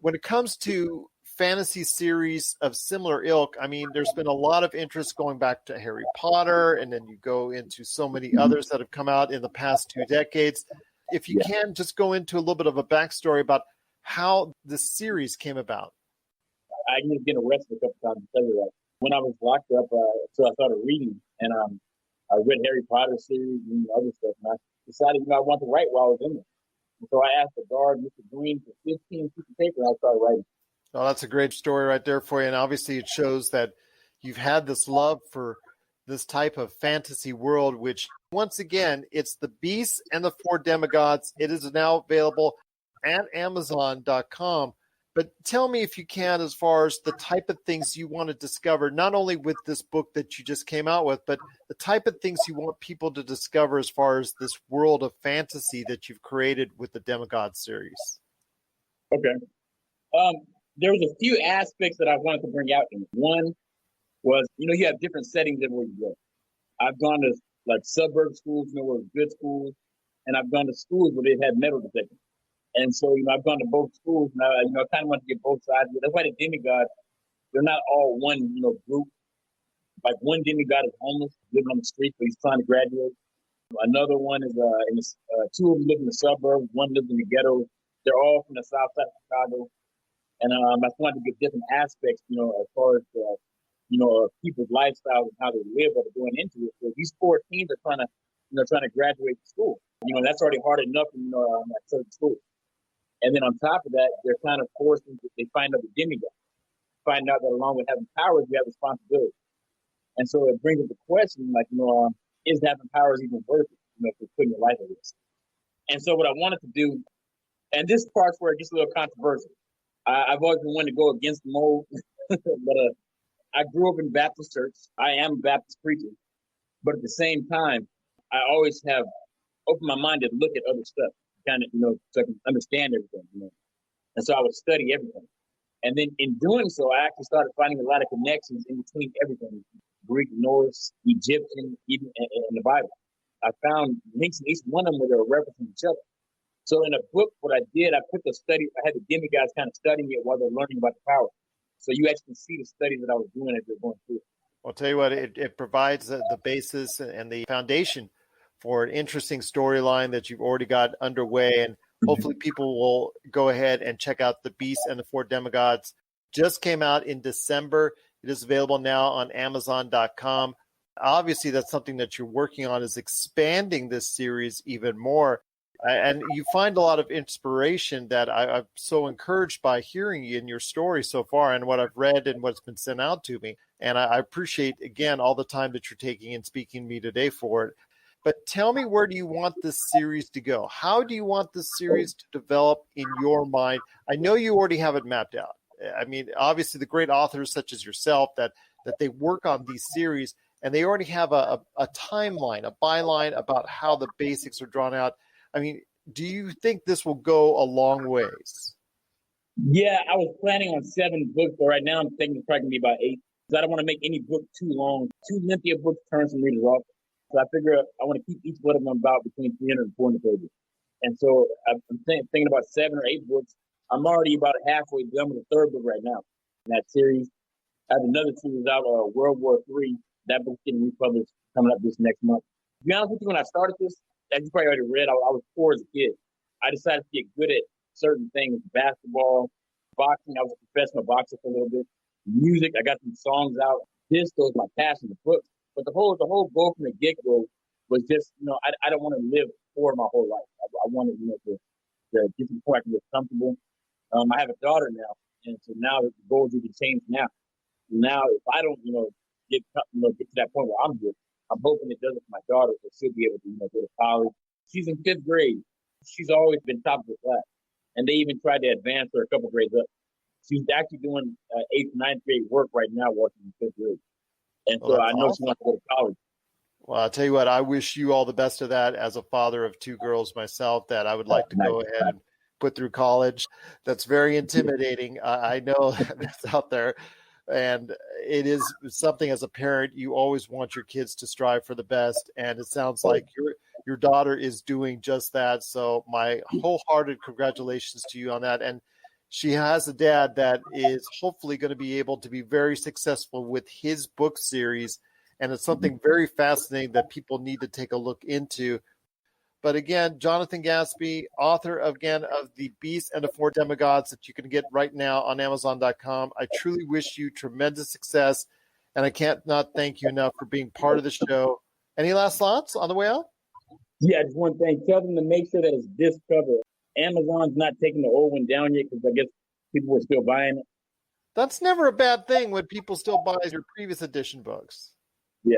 when it comes to fantasy series of similar ilk, I mean, there's been a lot of interest going back to Harry Potter, and then you go into so many others that have come out in the past 2 decades. If you can, just go into a little bit of a backstory about how this series came about. I ended up getting arrested a couple times to tell you that. When I was locked up, so I started reading, and I read Harry Potter series and other stuff, and I decided, I wanted to write while I was in there. And so I asked the guard, Mr. Green, for 15 pieces of paper, and I started writing. Oh, that's a great story right there for you. And obviously it shows that you've had this love for this type of fantasy world, which once again, it's The Beasts and the Four Demigods. It is now available at Amazon.com. But tell me if you can, as far as the type of things you want to discover, not only with this book that you just came out with, but the type of things you want people to discover as far as this world of fantasy that you've created with the Demigod series. Okay. There was a few aspects that I wanted to bring out. One was, you have different settings everywhere you go. I've gone to like suburb schools, where it was good schools, and I've gone to schools where they had metal detectors. And so, I've gone to both schools, and I kind of want to get both sides. That's why the demigods, they're not all one, group. Like one demigod is homeless, living on the street, but he's trying to graduate. Another one is two of them live in the suburbs, one lives in the ghetto. They're all from the south side of Chicago. And I just wanted to get different aspects, as far as, people's lifestyles and how they live that are going into it. So these 4 teams are trying to graduate school. That's already hard enough, at certain schools. And then on top of that, they're kind of forced into, they find out the demigod. Find out that along with having powers, you have responsibility. And so it brings up the question, is having powers even worth it? for putting your life at risk. And so what I wanted to do, and this part's where it gets a little controversial. I've always been one to go against the mold, but I grew up in Baptist church. I am a Baptist preacher, but at the same time, I always have opened my mind to look at other stuff, kind of, so I can understand everything, And so I would study everything. And then in doing so, I actually started finding a lot of connections in between everything: Greek, Norse, Egyptian, even in the Bible. I found links in each one of them where they were referencing each other. So in a book, what I did, I had the demigods kind of studying it while they're learning about the power. So you actually see the studies that I was doing as they're going through it. I'll tell you what, it provides the basis and the foundation for an interesting storyline that you've already got underway. And hopefully people will go ahead and check out The Beast and the Four Demigods. Just came out in December. It is available now on Amazon.com. Obviously, that's something that you're working on, is expanding this series even more. And you find a lot of inspiration that I'm so encouraged by hearing in your story so far and what I've read and what's been sent out to me. And I appreciate, again, all the time that you're taking and speaking to me today for it. But tell me, where do you want this series to go? How do you want this series to develop in your mind? I know you already have it mapped out. I mean, obviously, the great authors such as yourself that they work on these series, and they already have a timeline, a byline about how the basics are drawn out. I mean, do you think this will go a long ways? Yeah, I was planning on 7 books, but right now I'm thinking it's probably going to be about 8. Because I don't want to make any book too long. Too lengthy a book turns some readers off. So I figure I want to keep each one of them about between 300 and 400 pages. And so I'm thinking about 7 or 8 books. I'm already about halfway done with the 3rd book right now in that series. I have another series out, World War III. That book's getting republished coming up this next month. To be honest with you, when I started this, as you probably already read, I was poor as a kid. I decided to get good at certain things: basketball, boxing. I was a professional boxer for a little bit. Music, I got some songs out. This was my passion, the books. But the whole goal from the get-go was just, I don't want to live poor my whole life. I wanted, to get to the point I can get comfortable. I have a daughter now, and so now the goals need to change now. Now, if I don't, get to that point where I'm good, I'm hoping it does it for my daughter, so she'll be able to, go to college. She's in 5th grade. She's always been top of the class, and they even tried to advance her a couple grades up. She's actually doing 8th, 9th grade work right now, working in 5th grade, and so I know she wants to go to college. Well, I'll tell you what, I wish you all the best of that. As a father of 2 girls myself, that I would like to go ahead and put through college. That's very intimidating. I know that's out there. And it is something, as a parent, you always want your kids to strive for the best. And it sounds like your daughter is doing just that. So my wholehearted congratulations to you on that. And she has a dad that is hopefully going to be able to be very successful with his book series. And it's something very fascinating that people need to take a look into. But again, Jonathan Gatsby, author of The Beast and the Four Demigods, that you can get right now on Amazon.com. I truly wish you tremendous success, and I can't not thank you enough for being part of the show. Any last thoughts on the way out? Yeah, just one thing. Tell them to make sure that it's this cover. Amazon's not taking the old one down yet, because I guess people were still buying it. That's never a bad thing when people still buy your previous edition books. Yeah.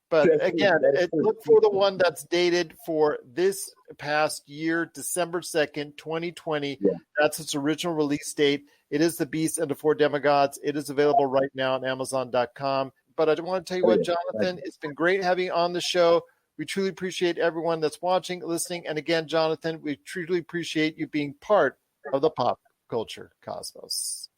But again, look for the one that's dated for this past year, December 2nd, 2020. Yeah. That's its original release date. It is The Beast and the Four Demigods. It is available right now on Amazon.com. But I want to tell you what, Jonathan, it's been great having you on the show. We truly appreciate everyone that's watching, listening. And again, Jonathan, we truly appreciate you being part of the pop culture cosmos.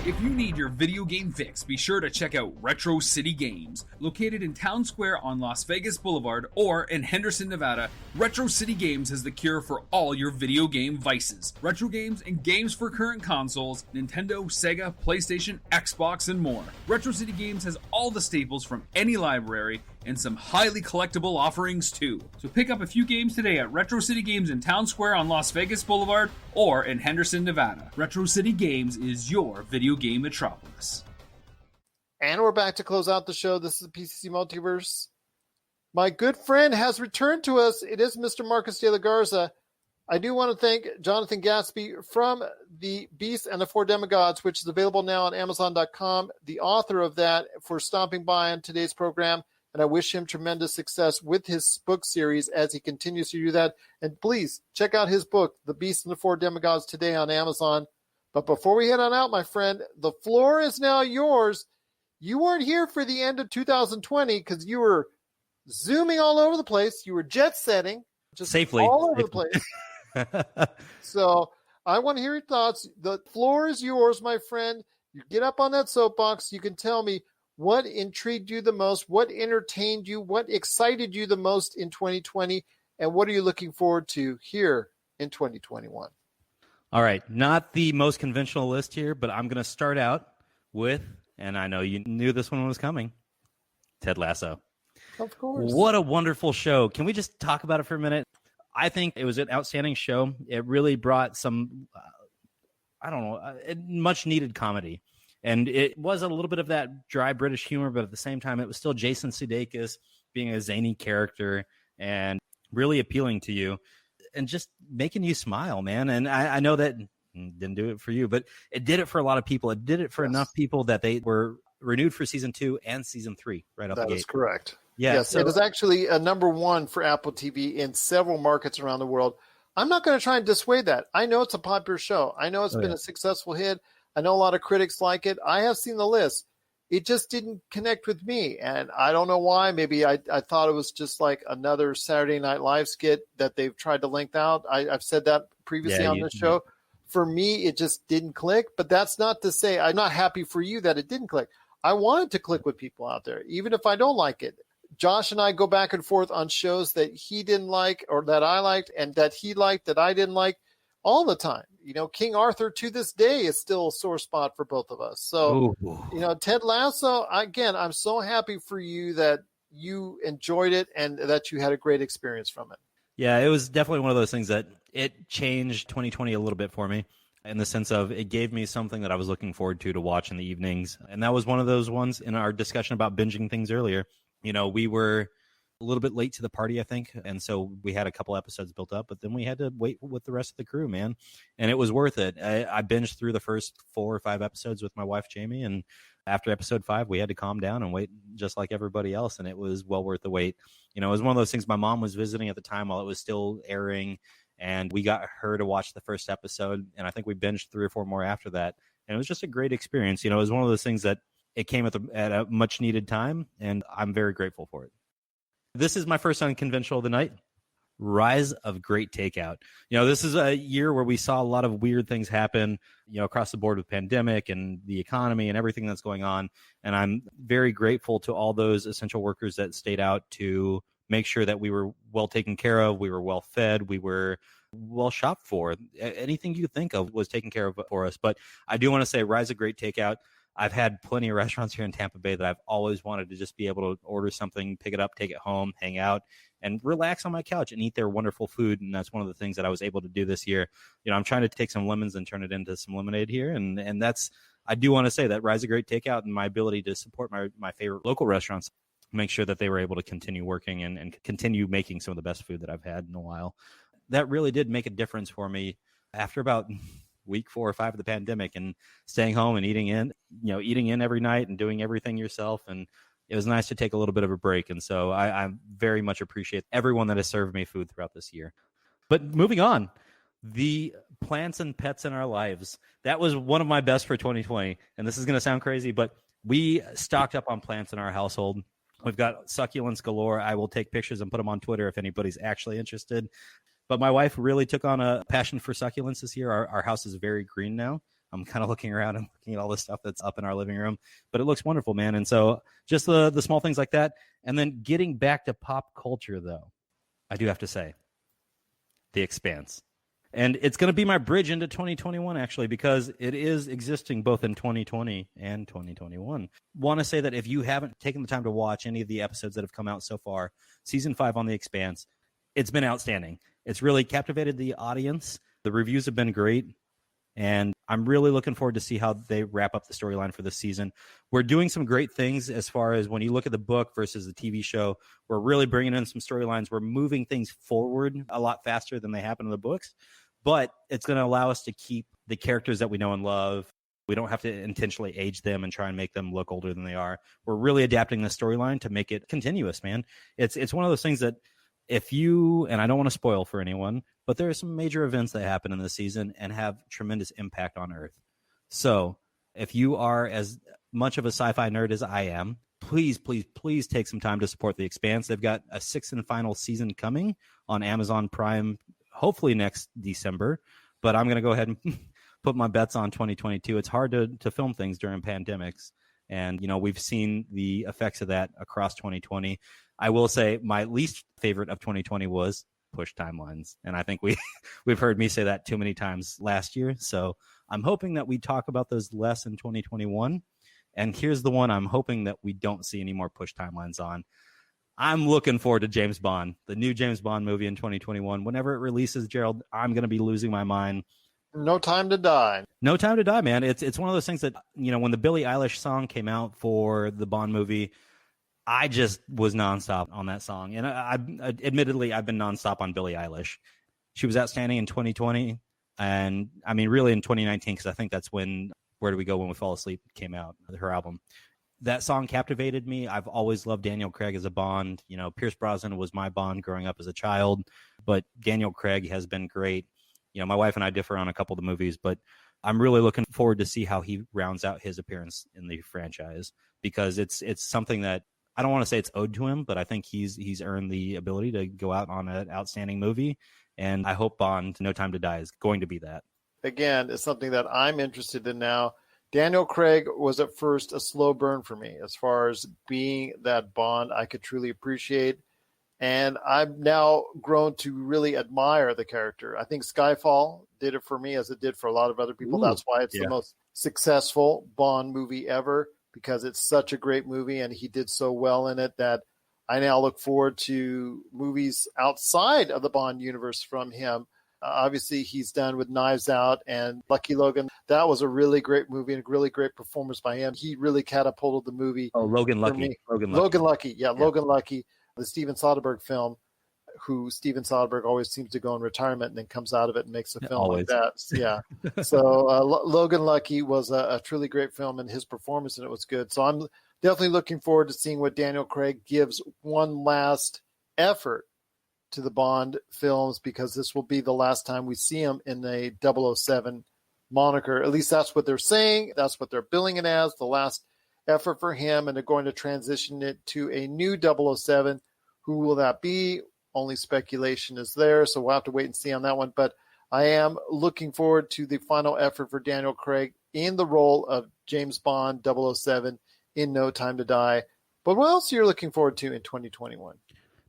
If you need your video game fix, be sure to check out Retro City Games. Located in Town Square on Las Vegas Boulevard or in Henderson, Nevada, Retro City Games has the cure for all your video game vices. Retro games and games for current consoles, Nintendo, Sega, PlayStation, Xbox, and more. Retro City Games has all the staples from any library and some highly collectible offerings too. So pick up a few games today at Retro City Games in Town Square on Las Vegas Boulevard or in Henderson, Nevada. Retro City Games is your video game metropolis. And we're back to close out the show. This is the PCC Multiverse. My good friend has returned to us. It is Mr. Marcus de la Garza. I do want to thank Jonathan Gatsby from The Beast and the Four Demigods, which is available now on Amazon.com, the author of that, for stopping by on today's program. and I wish him tremendous success with his book series as he continues to do that. And please check out his book, The Beast and the Four Demigods, today on Amazon. But before we head on out, my friend, the floor is now yours. You weren't here for the end of 2020 because you were zooming all over the place. You were jet setting just safely all over the place. So I want to hear your thoughts. The floor is yours, my friend. You get up on that soapbox. You can tell me what intrigued you the most, what entertained you, what excited you the most in 2020, and what are you looking forward to here in 2021? All right, not the most conventional list here, but I'm going to start out with, and I know you knew this one was coming, Ted Lasso. Of course. What a wonderful show. Can we just talk about it for a minute? I think it was an outstanding show. It really brought some, much needed comedy. And it was a little bit of that dry British humor, but at the same time, it was still Jason Sudeikis being a zany character and really appealing to you and just making you smile, man. And I know that didn't do it for you, but it did it for a lot of people. It did it for enough people that they were renewed for season 2 and season 3 right off the gate. That is correct. Yeah, yes, it is actually a number 1 for Apple TV in several markets around the world. I'm not going to try and dissuade that. I know it's a popular show. I know it's been a successful hit. I know a lot of critics like it. I have seen the list. It just didn't connect with me. And I don't know why. Maybe I thought it was just like another Saturday Night Live skit that they've tried to length out. I've said that previously on this show. For me, it just didn't click. But that's not to say I'm not happy for you that it didn't click. I want it to click with people out there, even if I don't like it. Josh and I go back and forth on shows that he didn't like or that I liked and that he liked that I didn't like all the time. You know, King Arthur to this day is still a sore spot for both of us. So, you know, Ted Lasso, again, I'm so happy for you that you enjoyed it and that you had a great experience from it. Yeah, it was definitely one of those things that it changed 2020 a little bit for me in the sense of it gave me something that I was looking forward to watch in the evenings. And that was one of those ones in our discussion about binging things earlier. You know, we were a little bit late to the party, I think. And so we had a couple episodes built up, but then we had to wait with the rest of the crew, man. And it was worth it. I binged through the first 4 or 5 episodes with my wife, Jamie. And after episode 5, we had to calm down and wait just like everybody else. And it was well worth the wait. You know, it was one of those things. My mom was visiting at the time while it was still airing. And we got her to watch the first episode. And I think we binged 3 or 4 more after that. And it was just a great experience. You know, it was one of those things that it came at a much needed time. And I'm very grateful for it. This is my first unconventional of the night. Rise of Great Takeout. You know, this is a year where we saw a lot of weird things happen, you know, across the board with pandemic and the economy and everything that's going on. And I'm very grateful to all those essential workers that stayed out to make sure that we were well taken care of, we were well fed, we were well shopped for. Anything you could think of was taken care of for us. But I do want to say Rise of Great Takeout. I've had plenty of restaurants here in Tampa Bay that I've always wanted to just be able to order something, pick it up, take it home, hang out, and relax on my couch and eat their wonderful food. And that's one of the things that I was able to do this year. You know, I'm trying to take some lemons and turn it into some lemonade here. And that's, I do want to say that Rise of Great Takeout and my ability to support my favorite local restaurants, make sure that they were able to continue working and continue making some of the best food that I've had in a while. That really did make a difference for me after about week 4 or 5 of the pandemic and staying home and eating in every night and doing everything yourself. And it was nice to take a little bit of a break. And so I very much appreciate everyone that has served me food throughout this year. But moving on, the plants and pets in our lives. That was one of my best for 2020. And this is going to sound crazy, but we stocked up on plants in our household. We've got succulents galore. I will take pictures and put them on Twitter if anybody's actually interested. But my wife really took on a passion for succulents this year. Our house is very green now. I'm kind of looking around and looking at all the stuff that's up in our living room. But it looks wonderful, man. And so just the small things like that. And then getting back to pop culture, though, I do have to say, The Expanse. And it's going to be my bridge into 2021, actually, because it is existing both in 2020 and 2021. Want to say that if you haven't taken the time to watch any of the episodes that have come out so far, season 5 on The Expanse, it's been outstanding. It's really captivated the audience. The reviews have been great. And I'm really looking forward to see how they wrap up the storyline for this season. We're doing some great things as far as when you look at the book versus the TV show. We're really bringing in some storylines. We're moving things forward a lot faster than they happen in the books. But it's going to allow us to keep the characters that we know and love. We don't have to intentionally age them and try and make them look older than they are. We're really adapting the storyline to make it continuous, man. It's one of those things that if you, and I don't want to spoil for anyone, but there are some major events that happen in this season and have tremendous impact on Earth. So if you are as much of a sci-fi nerd as I am, please, please, please take some time to support The Expanse. They've got a 6th and final season coming on Amazon Prime, hopefully next December. But I'm going to go ahead and put my bets on 2022. It's hard to film things during pandemics. And, we've seen the effects of that across 2020. I will say my least favorite of 2020 was push timelines. And I think we've heard me say that too many times last year. So I'm hoping that we talk about those less in 2021. And here's the one I'm hoping that we don't see any more push timelines on. I'm looking forward to James Bond, the new James Bond movie in 2021. Whenever it releases, Gerald, I'm going to be losing my mind. No Time to Die. No Time to Die, man. It's one of those things that, when the Billie Eilish song came out for the Bond movie, I just was nonstop on that song. And admittedly, I've been nonstop on Billie Eilish. She was outstanding in 2020. And I mean, really in 2019, because I think that's when Where Do We Go When We Fall Asleep came out, her album. That song captivated me. I've always loved Daniel Craig as a Bond. Pierce Brosnan was my Bond growing up as a child, but Daniel Craig has been great. My wife and I differ on a couple of the movies, but I'm really looking forward to see how he rounds out his appearance in the franchise, because it's something that I don't want to say it's owed to him, but I think he's earned the ability to go out on an outstanding movie. And I hope Bond, No Time to Die is going to be that. Again, it's something that I'm interested in now. Daniel Craig was at first a slow burn for me as far as being that Bond I could truly appreciate. And I've now grown to really admire the character. I think Skyfall did it for me as it did for a lot of other people. That's why it's the most successful Bond movie ever, because it's such a great movie and he did so well in it that I now look forward to movies outside of the Bond universe from him. Obviously, he's done with Knives Out and Lucky Logan. That was a really great movie and a really great performance by him. He really catapulted the movie. Oh, Logan Lucky. Logan Lucky. Yeah, Logan Lucky, the Steven Soderbergh film, who Steven Soderbergh always seems to go in retirement and then comes out of it and makes a film like that. Yeah. So Logan Lucky was a truly great film, and his performance in it was good. So I'm definitely looking forward to seeing what Daniel Craig gives one last effort to the Bond films, because this will be the last time we see him in a 007 moniker. At least that's what they're saying. That's what they're billing it as, the last effort for him, and they're going to transition it to a new 007. Who will that be? Only speculation is there, so we'll have to wait and see on that one. But I am looking forward to the final effort for Daniel Craig in the role of James Bond 007 in No Time to Die. But what else are you looking forward to in 2021?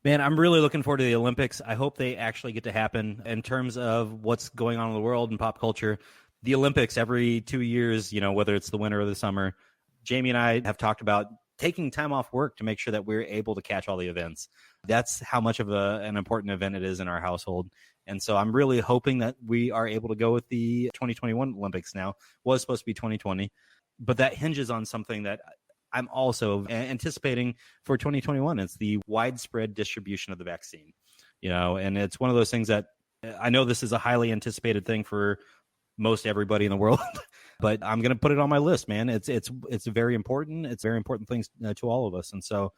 Man, I'm really looking forward to the Olympics. I hope they actually get to happen. In terms of what's going on in the world and pop culture, the Olympics every 2 years, whether it's the winter or the summer, Jamie and I have talked about taking time off work to make sure that we're able to catch all the events. That's how much of an important event it is in our household. And so I'm really hoping that we are able to go with the 2021 Olympics now. It was supposed to be 2020, but that hinges on something that I'm also anticipating for 2021. It's the widespread distribution of the vaccine, and it's one of those things that I know this is a highly anticipated thing for most everybody in the world, but I'm going to put it on my list, man. It's very important. It's very important things to all of us. And so,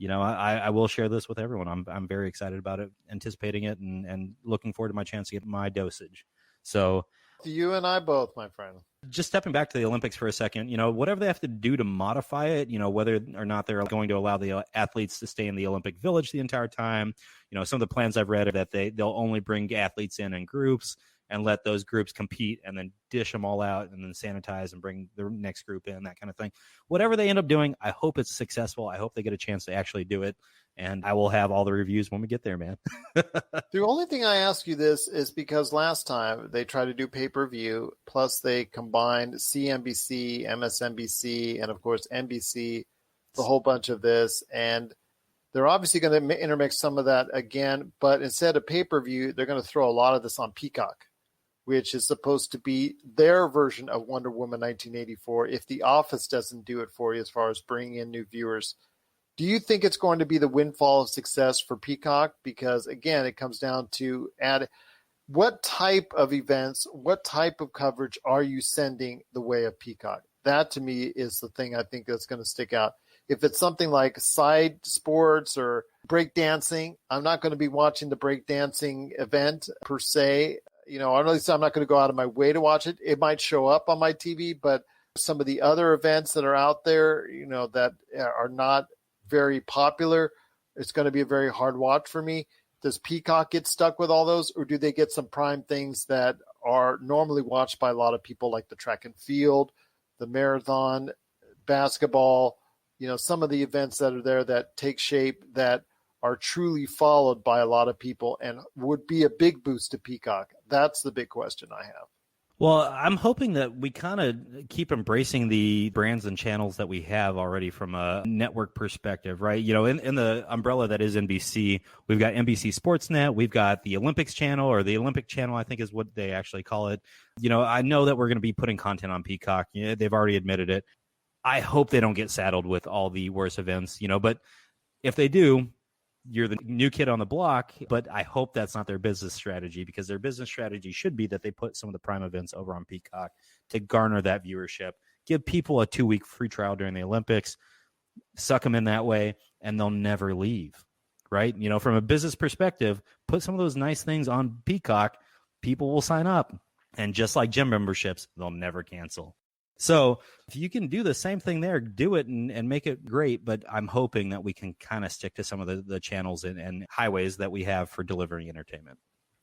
I will share this with everyone. I'm very excited about it, anticipating it, and looking forward to my chance to get my dosage. So you and I both, my friend. Just stepping back to the Olympics for a second, whatever they have to do to modify it, whether or not they're going to allow the athletes to stay in the Olympic Village the entire time. Some of the plans I've read are that they'll only bring athletes in groups and let those groups compete and then dish them all out and then sanitize and bring the next group in, that kind of thing. Whatever they end up doing, I hope it's successful. I hope they get a chance to actually do it. And I will have all the reviews when we get there, man. The only thing I ask you this is because last time they tried to do pay-per-view, plus they combined CNBC, MSNBC, and of course NBC, the whole bunch of this. And they're obviously going to intermix some of that again, but instead of pay-per-view, they're going to throw a lot of this on Peacock, which is supposed to be their version of Wonder Woman 1984 if The Office doesn't do it for you as far as bringing in new viewers. Do you think it's going to be the windfall of success for Peacock? Because, again, it comes down to what type of events, what type of coverage are you sending the way of Peacock? That to me is the thing I think that's going to stick out. If it's something like side sports or breakdancing, I'm not going to be watching the breakdancing event per se. Or at least I'm not going to go out of my way to watch it. It might show up on my TV, but some of the other events that are out there, that are not very popular, it's going to be a very hard watch for me. Does Peacock get stuck with all those, or do they get some prime things that are normally watched by a lot of people, like the track and field, the marathon, basketball, some of the events that are there that take shape that are truly followed by a lot of people and would be a big boost to Peacock? That's the big question I have. Well, I'm hoping that we kind of keep embracing the brands and channels that we have already from a network perspective, right? In the umbrella that is NBC, we've got NBC Sportsnet, we've got the Olympics channel, or the Olympic channel, I think is what they actually call it. I know that we're going to be putting content on Peacock. They've already admitted it. I hope they don't get saddled with all the worst events, but if they do, you're the new kid on the block, but I hope that's not their business strategy, because their business strategy should be that they put some of the prime events over on Peacock to garner that viewership, give people a 2-week free trial during the Olympics, suck them in that way, and they'll never leave, right? From a business perspective, put some of those nice things on Peacock, people will sign up. And just like gym memberships, they'll never cancel. So if you can do the same thing there, do it and make it great. But I'm hoping that we can kind of stick to some of the channels and highways that we have for delivering entertainment.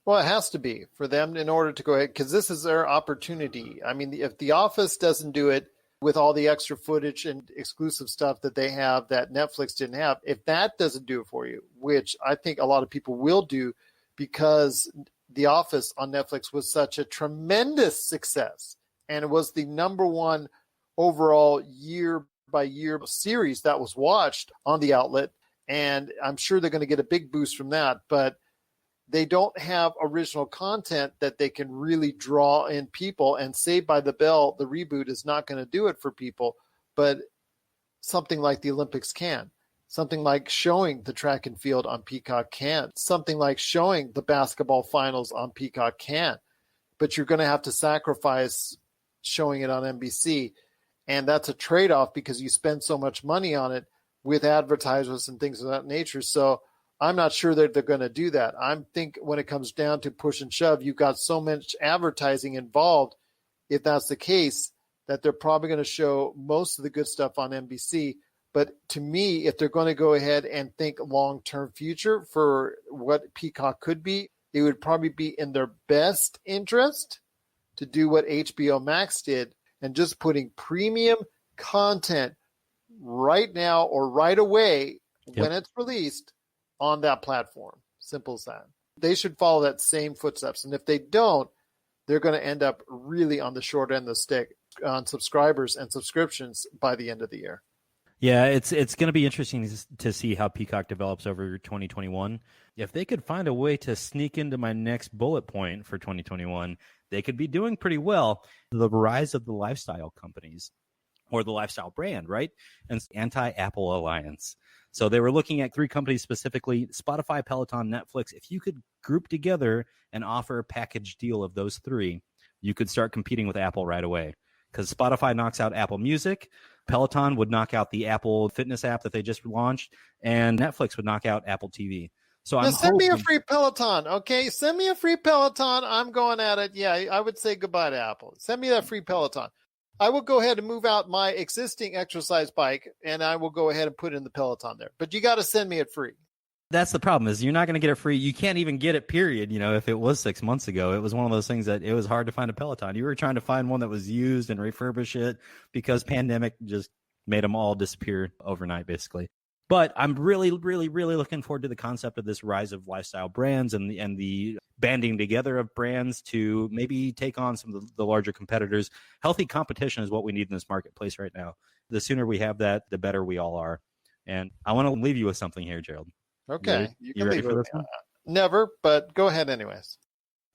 Well, it has to be for them in order to go ahead, because this is their opportunity. I mean, if The Office doesn't do it with all the extra footage and exclusive stuff that they have that Netflix didn't have, if that doesn't do it for you, which I think a lot of people will do, because The Office on Netflix was such a tremendous success. And it was the number one overall year-by-year series that was watched on the outlet. And I'm sure they're going to get a big boost from that. But they don't have original content that they can really draw in people. And Saved by the Bell, the reboot, is not going to do it for people. But something like the Olympics can. Something like showing the track and field on Peacock can. Something like showing the basketball finals on Peacock can. But you're going to have to sacrifice showing it on NBC. And that's a trade-off, because you spend so much money on it with advertisers and things of that nature. So I'm not sure that they're going to do that. I think when it comes down to push and shove, you've got so much advertising involved, if that's the case, that they're probably going to show most of the good stuff on NBC. But to me, if they're going to go ahead and think long-term future for what Peacock could be, it would probably be in their best interest to do what HBO Max did, and just putting premium content right now or right away when it's released on that platform. Simple as that. They should follow that same footsteps. And if they don't, they're going to end up really on the short end of the stick on subscribers and subscriptions by the end of the year. Yeah, it's going to be interesting to see how Peacock develops over 2021. If they could find a way to sneak into my next bullet point for 2021, they could be doing pretty well. The rise of the lifestyle companies, or the lifestyle brand, right? And anti-Apple alliance. So they were looking at 3 companies specifically: Spotify, Peloton, Netflix. If you could group together and offer a package deal of those 3, you could start competing with Apple right away. Because Spotify knocks out Apple Music, Peloton would knock out the Apple Fitness app that they just launched, and Netflix would knock out Apple TV. So send me a free Peloton, okay? Send me a free Peloton. I'm going at it. Yeah, I would say goodbye to Apple. Send me that free Peloton. I will go ahead and move out my existing exercise bike, and I will go ahead and put in the Peloton there. But you got to send me it free. That's the problem, is you're not going to get it free. You can't even get it, period. If it was 6 months ago, it was one of those things that it was hard to find a Peloton. You were trying to find one that was used and refurbish it, because pandemic just made them all disappear overnight, basically. But I'm really, really, really looking forward to the concept of this rise of lifestyle brands and the banding together of brands to maybe take on some of the larger competitors. Healthy competition is what we need in this marketplace right now. The sooner we have that, the better we all are. And I want to leave you with something here, Gerald. Okay. You ready for this one? Never, but go ahead anyways.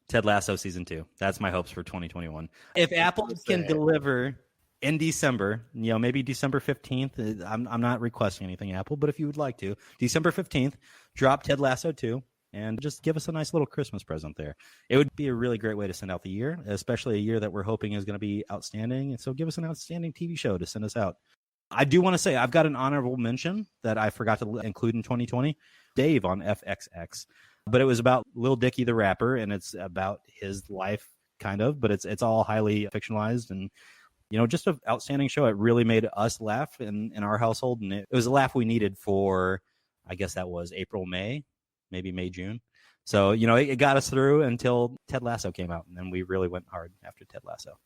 Ted Lasso season 2. That's my hopes for 2021. If Apple can deliver in December, maybe December 15th. I'm not requesting anything, Apple, but if you would like to, December 15th, drop Ted Lasso 2. and just give us a nice little Christmas present there. It would be a really great way to send out the year, especially a year that we're hoping is going to be outstanding. And so give us an outstanding TV show to send us out. I do want to say I've got an honorable mention that I forgot to include in 2020, Dave on FXX. But it was about Lil Dicky the rapper, and it's about his life, kind of, but it's all highly fictionalized and, just an outstanding show. It really made us laugh in our household, and it was a laugh we needed for, I guess that was April, May, maybe May, June. So, it got us through until Ted Lasso came out, and then we really went hard after Ted Lasso.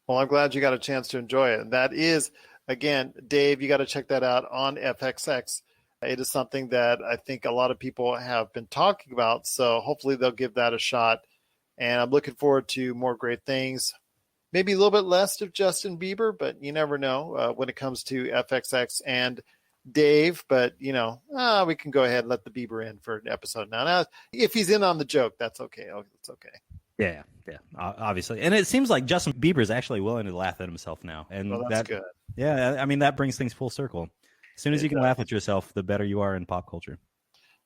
Well, I'm glad you got a chance to enjoy it. That is, again, Dave, you got to check that out on FXX. It is something that I think a lot of people have been talking about, so hopefully they'll give that a shot. And I'm looking forward to more great things. Maybe a little bit less of Justin Bieber, but you never know when it comes to FXX and Dave. But, we can go ahead and let the Bieber in for an episode now. Now, if he's in on the joke, that's okay. It's okay. Yeah, obviously. And it seems like Justin Bieber is actually willing to laugh at himself now. And that's good. Yeah, I mean, that brings things full circle. As soon as you can laugh at yourself, the better you are in pop culture.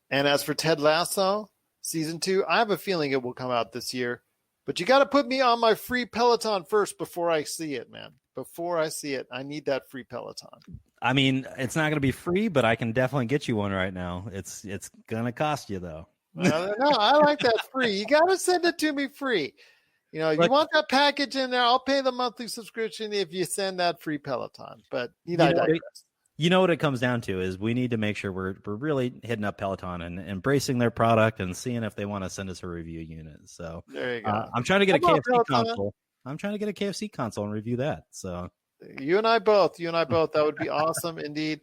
And as for Ted Lasso, season 2, I have a feeling it will come out this year. But you got to put me on my free Peloton first before I see it, man. Before I see it, I need that free Peloton. I mean, it's not going to be free, but I can definitely get you one right now. It's going to cost you, though. No, I like that free. You got to send it to me free. You want that package in there, I'll pay the monthly subscription if you send that free Peloton. But I digress. You know what it comes down to is we need to make sure we're really hitting up Peloton and embracing their product and seeing if they want to send us a review unit. So there you go. I'm trying to get a KFC console. I'm trying to get a KFC console and review that. So you and I both. That would be awesome indeed.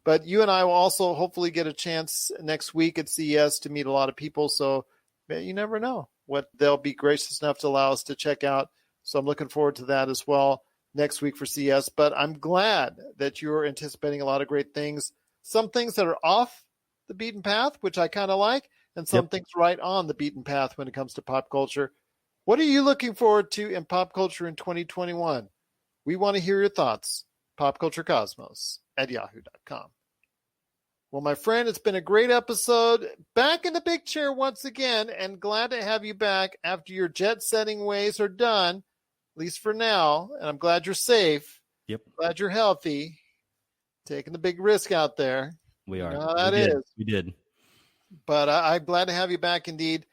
But you and I will also hopefully get a chance next week at CES to meet a lot of people. So you never know what they'll be gracious enough to allow us to check out. So I'm looking forward to that as well next week for CES. But I'm glad that you're anticipating a lot of great things. Some things that are off the beaten path, which I kind of like, and some things right on the beaten path when it comes to pop culture. What are you looking forward to in pop culture in 2021? We want to hear your thoughts. popculturecosmos@yahoo.com. Well, my friend, it's been a great episode. Back in the big chair once again, and glad to have you back after your jet-setting ways are done, at least for now. And I'm glad you're safe. Yep. Glad you're healthy. Taking the big risk out there. We are. We did. But I'm glad to have you back indeed.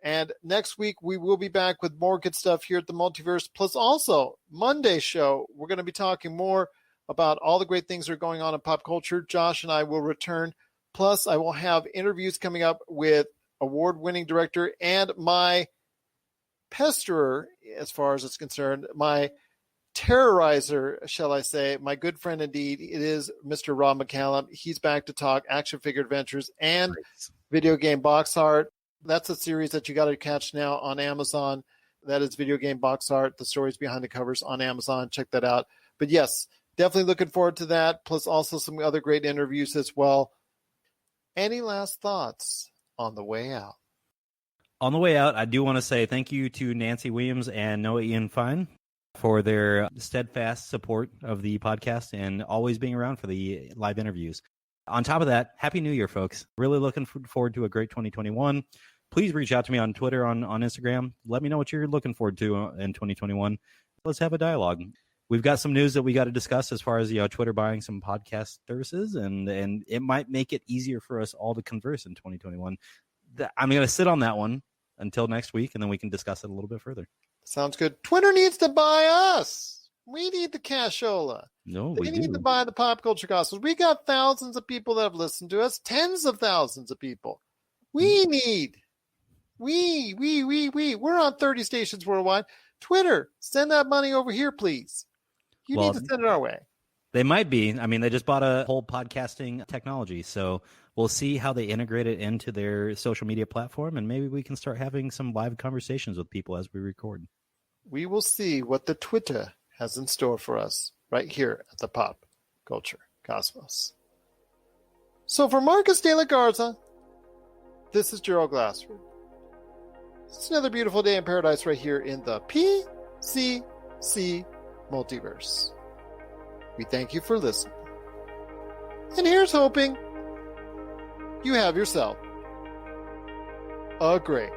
And next week, we will be back with more good stuff here at the Multiverse. Plus, also, Monday's show, we're going to be talking more about all the great things that are going on in pop culture. Josh and I will return. Plus, I will have interviews coming up with award-winning director and my pesterer, as far as it's concerned, my terrorizer, shall I say, my good friend indeed. It is Mr. Rob McCallum. He's back to talk action figure adventures and video game box art. That's a series that you got to catch now on Amazon. That is Video Game Box Art, the stories behind the covers on Amazon. Check that out. But yes, definitely looking forward to that, plus also some other great interviews as well. Any last thoughts on the way out? On the way out, I do want to say thank you to Nancy Williams and Noah Ian Fine for their steadfast support of the podcast and always being around for the live interviews. On top of that, Happy New Year, folks. Really looking forward to a great 2021. Please reach out to me on Twitter, on Instagram. Let me know what you're looking forward to in 2021. Let's have a dialogue. We've got some news that we got to discuss as far as Twitter buying some podcast services, and it might make it easier for us all to converse in 2021. I'm going to sit on that one until next week, and then we can discuss it a little bit further. Sounds good. Twitter needs to buy us. We need the cashola. No, we need to buy the Pop Culture Gospels. We got thousands of people that have listened to us, tens of thousands of people. We're on 30 stations worldwide. Twitter, send that money over here, please. You need to send it our way. They might be. I mean, they just bought a whole podcasting technology, so we'll see how they integrate it into their social media platform, and maybe we can start having some live conversations with people as we record. We will see what the Twitter has in store for us right here at the Pop Culture Cosmos. So for Marcus De La Garza, this is Gerald Glassford. It's another beautiful day in paradise right here in the PCC Multiverse. We thank you for listening. And here's hoping you have yourself Agree.